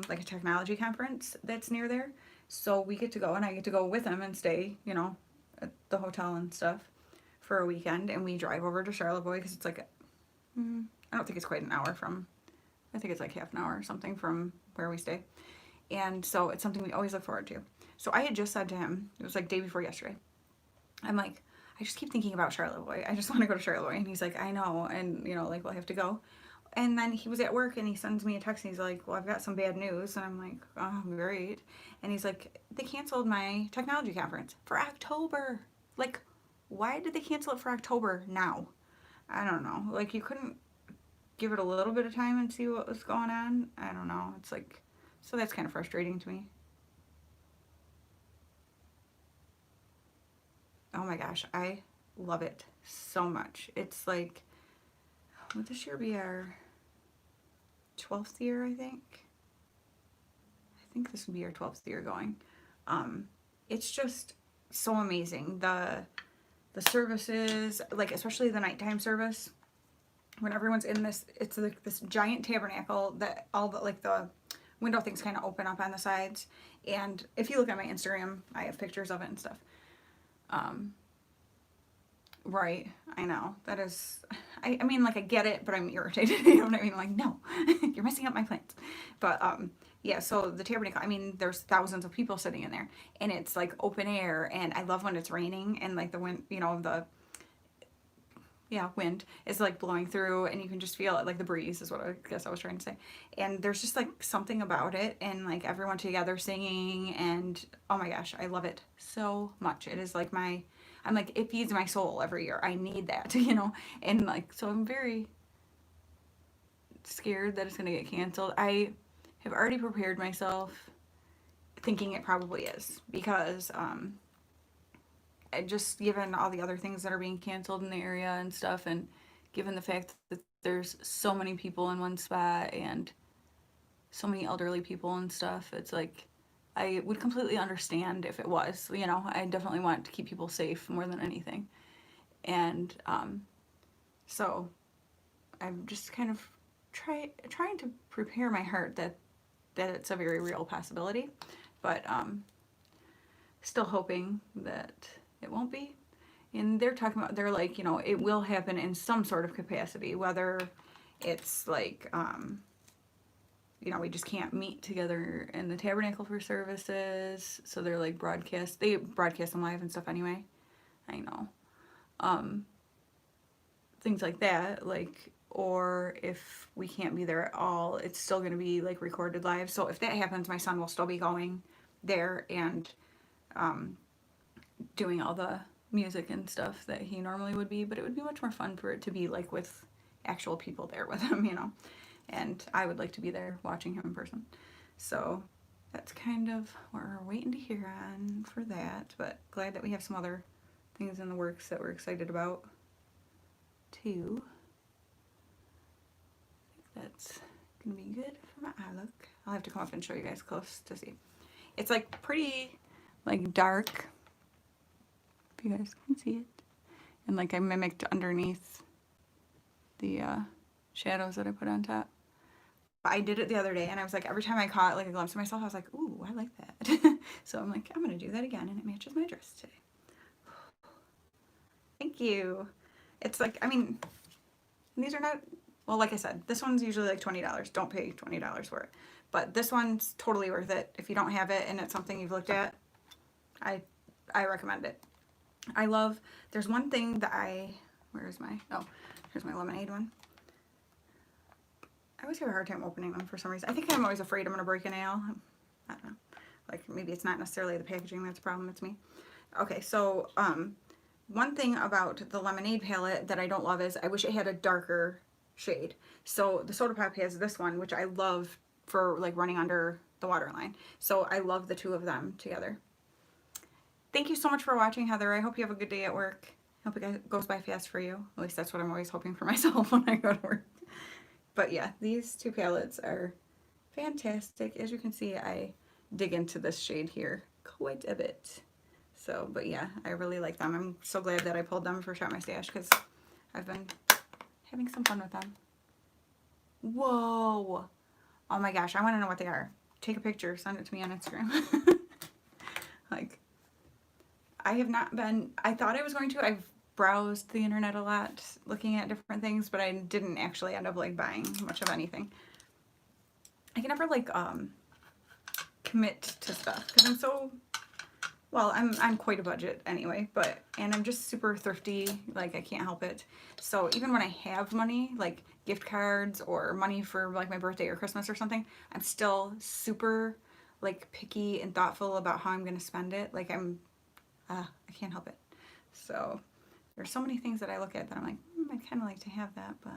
like a technology conference that's near there. So we get to go, and I get to go with him and stay, you know, at the hotel and stuff for a weekend. And we drive over to Charlevoix because it's like, I don't think it's quite an hour from, I think it's like half an hour or something from where we stay. And so it's something we always look forward to. So I had just said to him, it was like day before yesterday, I'm like, I just keep thinking about Charlevoix. I just want to go to Charlevoix. And he's like, I know. And, you know, like, we'll have to go. And then he was at work and he sends me a text and he's like, well, I've got some bad news. And I'm like, oh, great. And he's like, they canceled my technology conference for October. Like, why did they cancel it for October now? I don't know. Like, you couldn't give it a little bit of time and see what was going on? I don't know. It's like, so that's kind of frustrating to me. Oh my gosh, I love it so much. It's like, would this year be our 12th year, I think? I think this would be our 12th year going. It's just so amazing. The services, like especially the nighttime service, when everyone's in this, it's like this giant tabernacle that all the like the window things kind of open up on the sides. And if you look at my Instagram, I have pictures of it and stuff. Um, right, I know that is. I mean, like I get it, but I'm irritated. You know what I mean? Like, no, you're messing up my plans. But yeah. So the tabernacle. I mean, there's thousands of people sitting in there, and it's like open air. And I love when it's raining and like the wind. You know, the yeah, wind is like blowing through and you can just feel it, like the breeze is what I guess I was trying to say. And there's just like something about it and like everyone together singing and oh my gosh, I love it so much. It is like I'm like, it feeds my soul every year. I need that, you know? And like, so I'm very scared that it's going to get canceled. I have already prepared myself thinking it probably is because, just given all the other things that are being canceled in the area and stuff, and given the fact that there's so many people in one spot and so many elderly people and stuff, it's like I would completely understand if it was. You know, I definitely want to keep people safe more than anything, and so I'm just kind of trying to prepare my heart that it's a very real possibility, but still hoping that it won't be. And they're talking about, they're like, you know, it will happen in some sort of capacity, whether it's like, you know, we just can't meet together in the tabernacle for services. So they're like they broadcast them live and stuff anyway. I know. Things like that, like, or if we can't be there at all, it's still going to be like recorded live. So if that happens, my son will still be going there and doing all the music and stuff that he normally would be, but it would be much more fun for it to be like with actual people there with him, you know. And I would like to be there watching him in person. So that's kind of what we're waiting to hear on for that, but glad that we have some other things in the works that we're excited about too. I think that's gonna be good for my eye look. I'll have to come up and show you guys close to see. It's like pretty like dark, if you guys can see it. And like I mimicked underneath the shadows that I put on top. But I did it the other day and I was like, every time I caught like a glimpse of myself, I was like, ooh, I like that. So I'm like, I'm gonna do that again and it matches my dress today. Thank you. It's like, I mean, these are not, well, like I said, this one's usually like $20. Don't pay $20 for it. But this one's totally worth it. If you don't have it and it's something you've looked at, I recommend it. I love, there's one thing that here's my lemonade one. I always have a hard time opening them for some reason. I think I'm always afraid I'm going to break a nail. I don't know. Like maybe it's not necessarily the packaging that's the problem, it's me. Okay, so one thing about the lemonade palette that I don't love is I wish it had a darker shade. So the Soda Pop has this one, which I love for like running under the waterline. So I love the two of them together. Thank you so much for watching, Heather. I hope you have a good day at work. I hope it goes by fast for you. At least that's what I'm always hoping for myself when I go to work. But yeah, these two palettes are fantastic. As you can see, I dig into this shade here quite a bit. So, but yeah, I really like them. I'm so glad that I pulled them for Shop My Stash because I've been having some fun with them. Whoa! Oh my gosh, I want to know what they are. Take a picture, send it to me on Instagram. Like, I have not been, I thought I was going to. I've browsed the internet a lot looking at different things, but I didn't actually end up like buying much of anything. I can never like commit to stuff because I'm so, well, I'm quite a budget anyway, and I'm just super thrifty, like I can't help it. So even when I have money, like gift cards or money for like my birthday or Christmas or something, I'm still super like picky and thoughtful about how I'm going to spend it. Like I can't help it. So there's so many things that I look at that I'm like, I'd kind of like to have that, but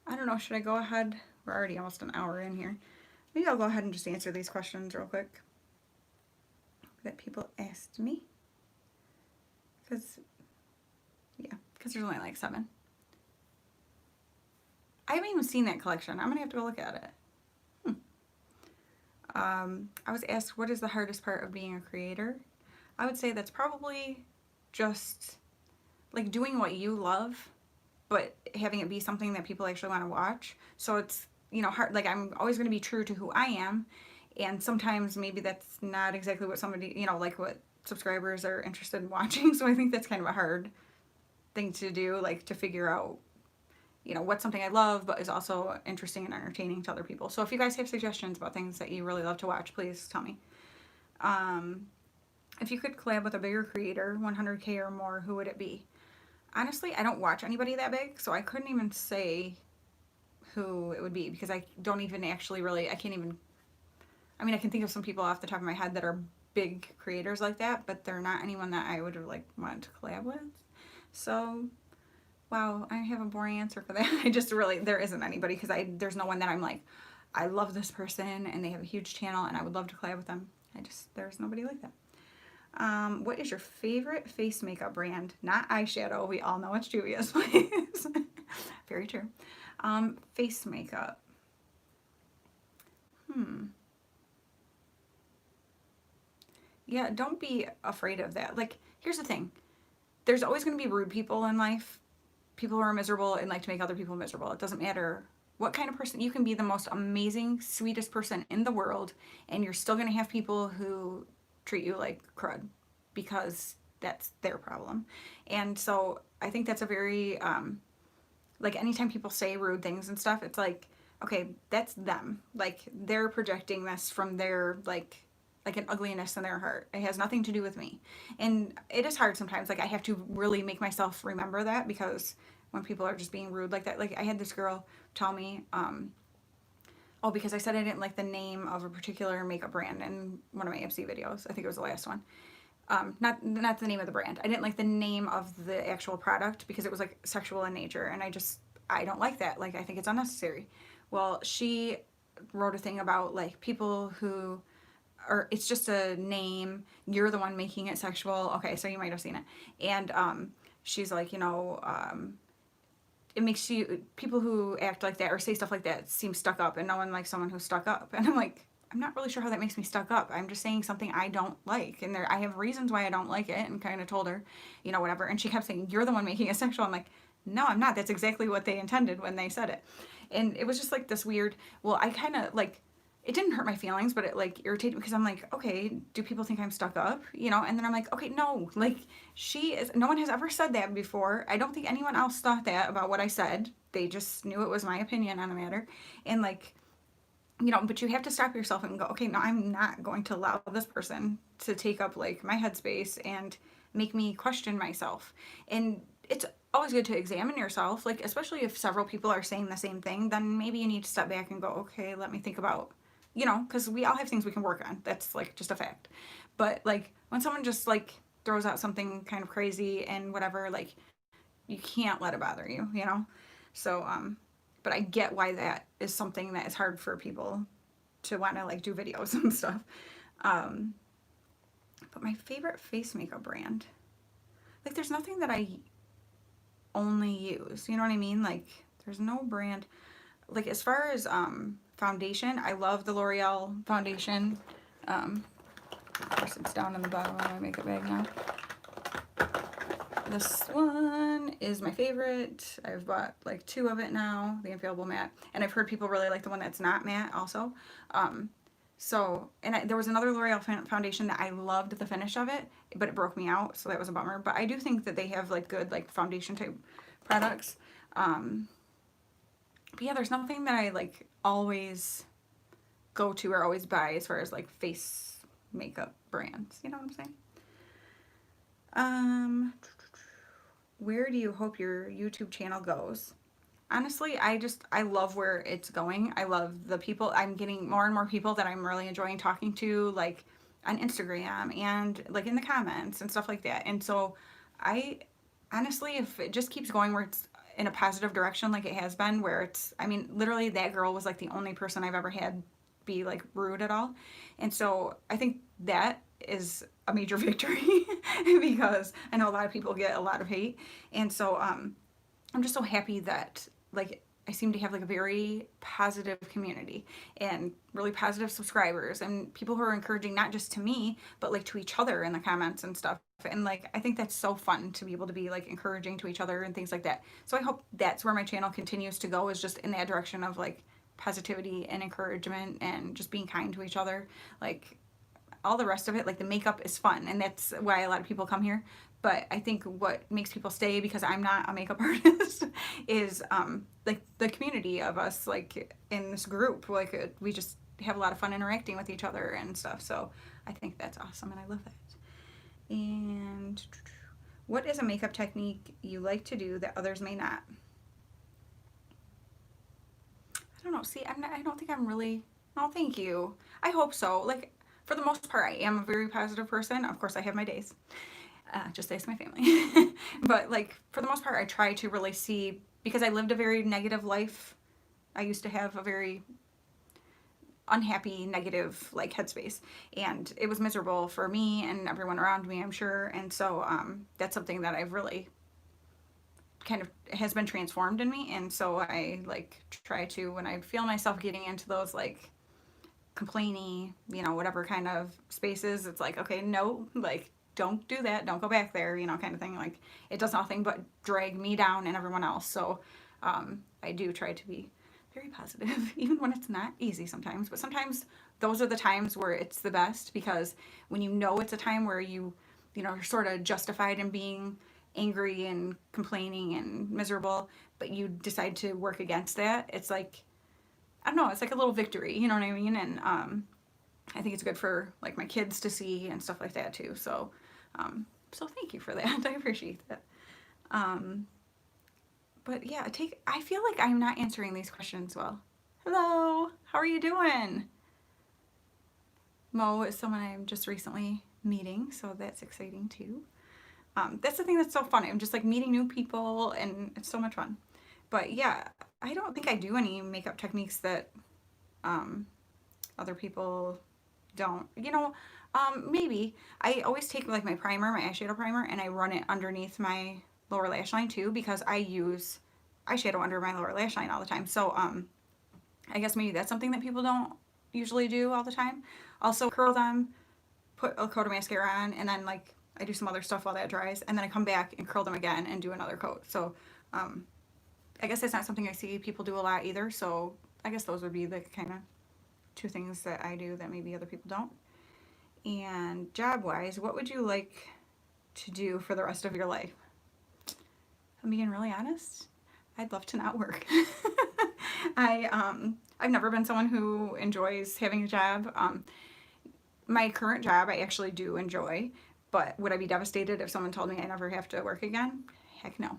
I don't know. Should I go ahead? We're already almost an hour in here. Maybe I'll go ahead and just answer these questions real quick that people asked me. Because there's only like 7. I haven't even seen that collection. I'm going to have to go look at it. I was asked, what is the hardest part of being a creator? I would say that's probably just like doing what you love, but having it be something that people actually want to watch. So it's, you know, hard. Like I'm always going to be true to who I am, and sometimes maybe that's not exactly what somebody, you know, like what subscribers are interested in watching. So I think that's kind of a hard thing to do, like to figure out, you know, what's something I love but is also interesting and entertaining to other people. So if you guys have suggestions about things that you really love to watch, please tell me. Um, if you could collab with a bigger creator, 100K or more, who would it be? Honestly, I don't watch anybody that big, so I couldn't even say who it would be because I don't even actually really, I can't even, I mean, I can think of some people off the top of my head that are big creators like that, but they're not anyone that I would like want to collab with. So, wow, I have a boring answer for that. I just really, there isn't anybody because there's no one that I'm like, I love this person and they have a huge channel and I would love to collab with them. There's nobody like that. What is your favorite face makeup brand? Not eyeshadow. We all know it's Juvia's, please. Very true. Face makeup. Yeah, don't be afraid of that. Like, here's the thing. There's always going to be rude people in life. People who are miserable and like to make other people miserable. It doesn't matter what kind of person. You can be the most amazing, sweetest person in the world, and you're still going to have people who treat you like crud because that's their problem. And so I think that's a very, like anytime people say rude things and stuff, it's like, okay, that's them. Like they're projecting this from their like an ugliness in their heart. It has nothing to do with me. And it is hard sometimes. Like I have to really make myself remember that because when people are just being rude like that, like I had this girl tell me, oh, because I said I didn't like the name of a particular makeup brand in one of my AMC videos. I think it was the last one. Not the name of the brand. I didn't like the name of the actual product because it was like sexual in nature, and I don't like that. Like I think it's unnecessary. Well, she wrote a thing about like people who, or it's just a name. You're the one making it sexual. Okay, so you might have seen it, and she's like, you know, it makes you, people who act like that or say stuff like that seem stuck up, and no one likes someone who's stuck up. And I'm like, I'm not really sure how that makes me stuck up. I'm just saying something I don't like, and I have reasons why I don't like it, and kind of told her, you know, whatever. And she kept saying, you're the one making it sexual. I'm like, no, I'm not. That's exactly what they intended when they said it. And it was just like this weird, well, I kind of like, it didn't hurt my feelings, but it like irritated me because I'm like, okay, do people think I'm stuck up? You know, and then I'm like, okay, no, like no one has ever said that before. I don't think anyone else thought that about what I said. They just knew it was my opinion on the matter. And like, you know, but you have to stop yourself and go, okay, no, I'm not going to allow this person to take up like my headspace and make me question myself. And it's always good to examine yourself, like, especially if several people are saying the same thing, then maybe you need to step back and go, okay, let me think about, you know, because we all have things we can work on. That's like just a fact. But like when someone just like throws out something kind of crazy and whatever, like you can't let it bother you, you know? So, but I get why that is something that is hard for people to want to like do videos and stuff. But my favorite face makeup brand, like there's nothing that I only use, you know what I mean? Like there's no brand, like as far as foundation, I love the L'Oreal foundation. Of course it's down in the bottom of my makeup bag now. This one is my favorite. I've bought like 2 of it now, the Infallible Matte. And I've heard people really like the one that's not matte also. There was another L'Oreal foundation that I loved the finish of it, but it broke me out, so that was a bummer. But I do think that they have like good like foundation type products. But yeah, there's nothing that I like always go to or always buy as far as like face makeup brands. You know what I'm saying? Where do you hope your YouTube channel goes? Honestly, I love where it's going. I love the people. I'm getting more and more people that I'm really enjoying talking to, like on Instagram and like in the comments and stuff like that. And so I honestly, if it just keeps going where it's in a positive direction like it has been, where it's, I mean, literally that girl was like the only person I've ever had be like rude at all. And so I think that is a major victory because I know a lot of people get a lot of hate. And so I'm just so happy that like I seem to have like a very positive community and really positive subscribers and people who are encouraging not just to me, but like to each other in the comments and stuff. And like, I think that's so fun to be able to be like encouraging to each other and things like that. So I hope that's where my channel continues to go, is just in that direction of like positivity and encouragement and just being kind to each other. Like, all the rest of it, like the makeup is fun, and that's why a lot of people come here. But I think what makes people stay, because I'm not a makeup artist, is like the community of us, like in this group. Like we just have a lot of fun interacting with each other and stuff. So I think that's awesome, and I love that. And what is a makeup technique you like to do that others may not? I don't know. See, I don't think I'm really. Oh, thank you. I hope so. Like, for the most part, I am a very positive person. Of course, I have my days. Just ask my family. But like, for the most part, I try to really see, because I lived a very negative life. I used to have a very unhappy, negative like headspace, and it was miserable for me and everyone around me, I'm sure. And so that's something that I've really kind of has been transformed in me. And so I like try to, when I feel myself getting into those like complainy, whatever kind of spaces, it's like, okay, no, like, don't do that, don't go back there, kind of thing. Like, it does nothing but drag me down and everyone else. So I do try to be very positive, even when it's not easy sometimes. But sometimes those are the times where it's the best, because when it's a time where you're sort of justified in being angry and complaining and miserable, but you decide to work against that, it's like, I don't know, it's like a little victory, you know what I mean? And I think it's good for like my kids to see and stuff like that too. So so thank you for that. I appreciate that. But yeah, I feel like I'm not answering these questions well. Hello, how are you doing? Mo is someone I'm just recently meeting, so that's exciting too. That's the thing that's so fun. I'm just like meeting new people, and it's so much fun. But yeah, I don't think I do any makeup techniques that other people don't. Maybe. I always take like my primer, my eyeshadow primer, and I run it underneath my lower lash line too, because I use eyeshadow under my lower lash line all the time. So I guess maybe that's something that people don't usually do all the time. Also curl them, put a coat of mascara on, and then like I do some other stuff while that dries, and then I come back and curl them again and do another coat. So I guess that's not something I see people do a lot either. So I guess those would be the kind of two things that I do that maybe other people don't. And job-wise, what would you like to do for the rest of your life? If I'm being really honest, I'd love to not work. I've never been someone who enjoys having a job. My current job I actually do enjoy, but would I be devastated if someone told me I never have to work again? Heck no.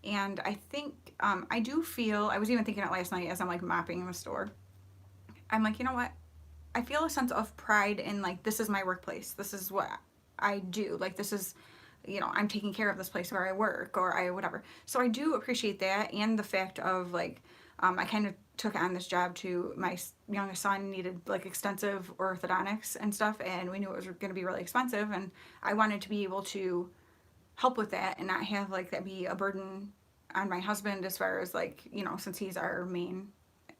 And I think I do feel, I was even thinking it last night as I'm like mopping the store. I'm like, you know what? I feel a sense of pride in like, this is my workplace. This is what I do. Like, this is, I'm taking care of this place where I work, or I whatever. So I do appreciate that, and the fact of like, I kind of took on this job to, my youngest son needed like extensive orthodontics and stuff, and we knew it was going to be really expensive, and I wanted to be able to help with that and not have like that be a burden on my husband, as far as like, since he's our main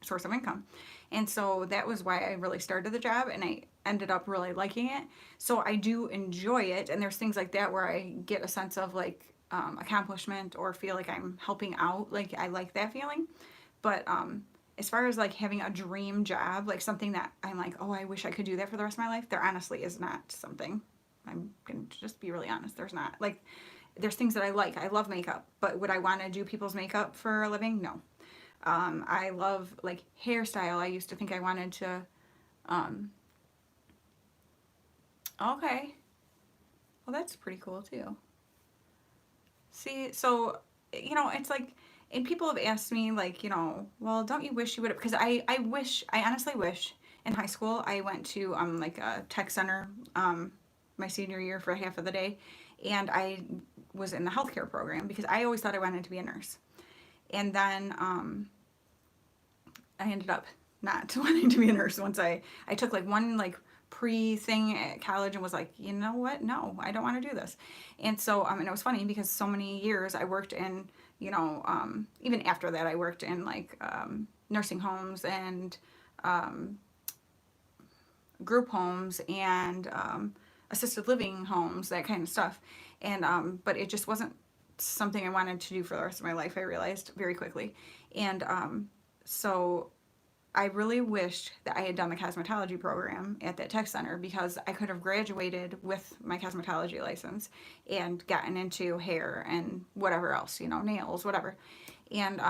source of income. And so that was why I really started the job, and I ended up really liking it. So I do enjoy it, and there's things like that where I get a sense of like accomplishment, or feel like I'm helping out. Like, I like that feeling. But as far as like having a dream job, like something that I'm like, oh, I wish I could do that for the rest of my life, there honestly is not something. I'm gonna just be really honest. There's not. Like, there's things that I like. I love makeup, but would I want to do people's makeup for a living? No. I love like hairstyle. I used to think I wanted to, okay. Well, that's pretty cool too. See, so, it's like, and people have asked me like, well, don't you wish you would have, because I honestly wish in high school I went to, like a tech center, my senior year for half of the day, and I was in the healthcare program, because I always thought I wanted to be a nurse. And then I ended up not wanting to be a nurse once I took like one like pre-thing at college and was like, you know what? No, I don't want to do this. And so, and it was funny because so many years I worked in you know, even after that, I worked in like nursing homes and um, group homes and assisted living homes, that kind of stuff. And but it just wasn't something I wanted to do for the rest of my life. I realized very quickly, and so I really wished that I had done the cosmetology program at that tech center, because I could have graduated with my cosmetology license and gotten into hair and whatever else, you know, nails, whatever. And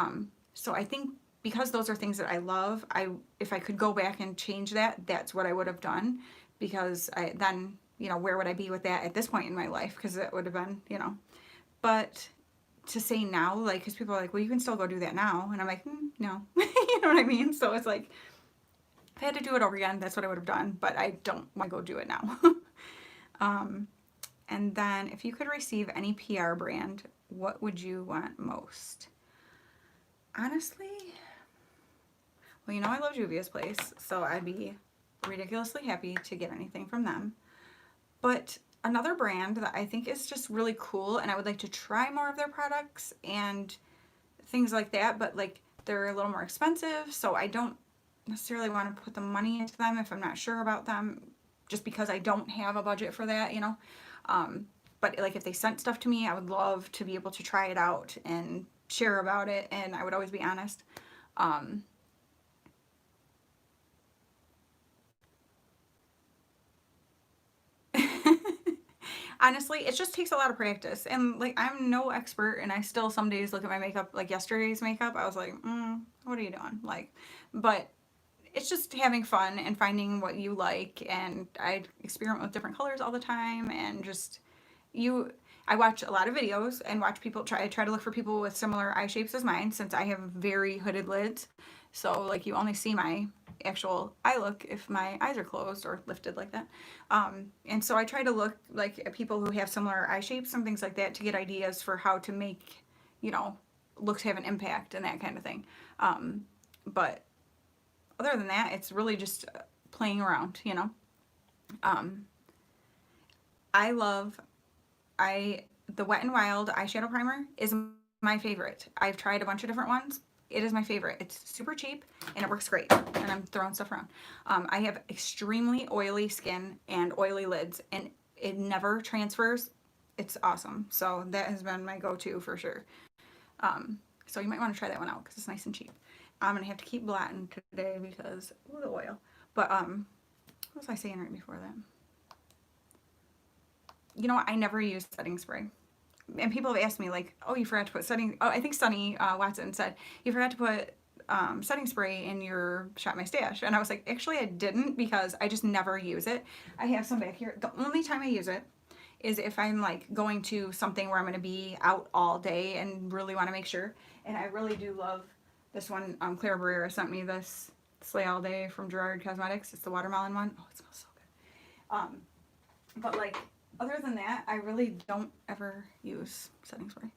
so I think because those are things that I love, if I could go back and change that, that's what I would have done, because then, you know, where would I be with that at this point in my life? Because it would have been, you know, but to say now, like, because people are like, well, you can still go do that now, and I'm like, no, you know what I mean? So it's like, if I had to do it over again, that's what I would have done, but I don't want to go do it now. um, and then if you could receive any PR brand, what would you want most? Honestly, well, you know, I love Juvia's Place, so I'd be ridiculously happy to get anything from them. But another brand that I think is just really cool, and I would like to try more of their products and things like that, but like they're a little more expensive, so I don't necessarily want to put the money into them if I'm not sure about them, just because I don't have a budget for that, you know. But like if they sent stuff to me, I would love to be able to try it out and share about it, and I would always be honest. Um, Honestly, it just takes a lot of practice, and like I'm no expert, and I still some days look at my makeup, like yesterday's makeup, I was like, what are you doing, like, but it's just having fun and finding what you like, and I experiment with different colors all the time, and just you I watch a lot of videos and watch people try to look for people with similar eye shapes as mine, since I have very hooded lids. So like you only see my actual eye look if my eyes are closed or lifted like that. And so I try to look like at people who have similar eye shapes and things like that to get ideas for how to make, you know, looks have an impact and that kind of thing. But other than that, it's really just playing around, you know. Um, I love I the Wet n Wild eyeshadow primer is my favorite. I've tried a bunch of different ones. It is my favorite. It's super cheap and it works great. And I'm throwing stuff around. I have extremely oily skin and oily lids, and it never transfers. It's awesome. So that has been my go-to for sure. So you might want to try that one out because it's nice and cheap. I'm gonna have to keep blotting today because of the oil. But what was I saying right before that? You know what? I never use setting spray. And people have asked me like, oh, you forgot to put setting. Oh, I think Sunny Watson said you forgot to put setting spray in your Shop My Stash, and I was like, actually, I didn't, because I just never use it. I have some back here. The only time I use it is if I'm like going to something where I'm going to be out all day and really want to make sure. And I really do love this one. Claire Barrera sent me this Slay All Day from Gerard Cosmetics. It's the watermelon one. Oh, it smells so good. But like, other than that, I really don't ever use setting spray,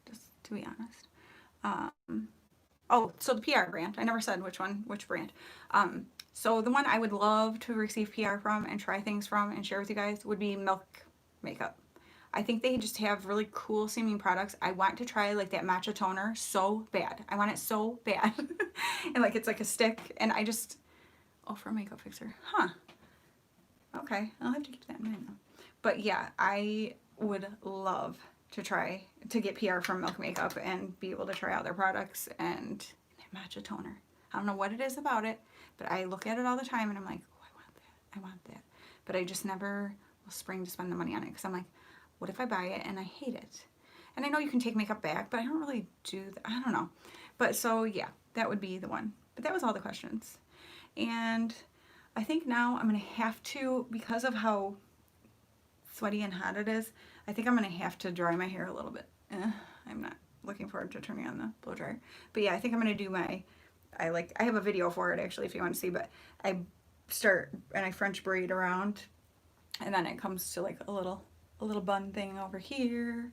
just to be honest. Oh, so the PR brand. I never said which brand. So the one I would love to receive PR from and try things from and share with you guys would be Milk Makeup. I think they just have really cool seeming products. I want to try like that matcha toner so bad. I want it so bad. And like it's like a stick, and I just, oh, for a makeup fixer. Huh. Okay, I'll have to keep that in mind now. But yeah, I would love to try to get PR from Milk Makeup and be able to try out their products and that matcha toner. I don't know what it is about it, but I look at it all the time and I'm like, oh, I want that. I want that. But I just never will spring to spend the money on it because I'm like, what if I buy it and I hate it? And I know you can take makeup back, but I don't really do that. I don't know. But so yeah, that would be the one. But that was all the questions. And I think now I'm going to have to, because of how sweaty and hot it is, I think I'm going to have to dry my hair a little bit. I'm not looking forward to turning on the blow dryer. But yeah, I think I'm going to do I have a video for it actually if you want to see, but I start and I French braid around, and then it comes to like a little bun thing over here,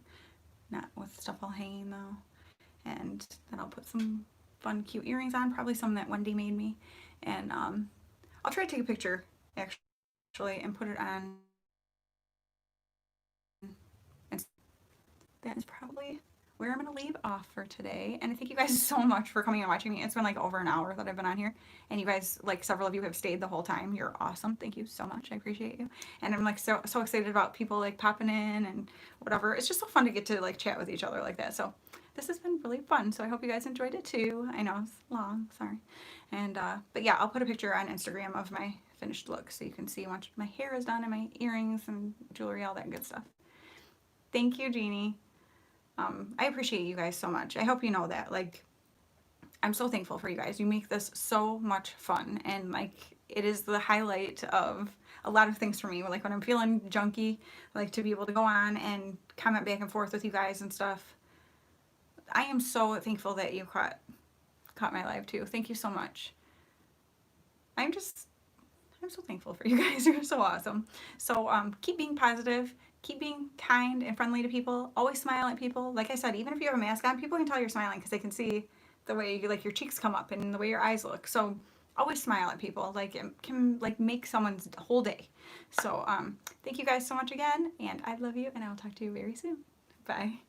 not with stuff all hanging though. And then I'll put some fun cute earrings on, probably some that Wendy made me. And I'll try to take a picture actually and put it on. And that is probably where I'm going to leave off for today. And I thank you guys so much for coming and watching me. It's been like over an hour that I've been on here. And you guys, like several of you have stayed the whole time. You're awesome. Thank you so much. I appreciate you. And I'm like so excited about people like popping in and whatever. It's just so fun to get to like chat with each other like that. So this has been really fun. So I hope you guys enjoyed it too. I know it's long, sorry. And but yeah, I'll put a picture on Instagram of my finished look so you can see once my hair is done and my earrings and jewelry, all that good stuff. Thank you, Jeannie. I appreciate you guys so much. I hope you know that. Like, I'm so thankful for you guys. You make this so much fun, and like, it is the highlight of a lot of things for me. Like when I'm feeling junky, like to be able to go on and comment back and forth with you guys and stuff. I am so thankful that you caught my live too. Thank you so much. I'm just I'm so thankful for you guys. You're so awesome. So keep being positive, keep being kind and friendly to people. Always smile at people. Like I said, even if you have a mask on, people can tell you're smiling because they can see the way you, like your cheeks come up and the way your eyes look. So always smile at people. Like it can like make someone's whole day. So thank you guys so much again, and I love you, and I will talk to you very soon. Bye.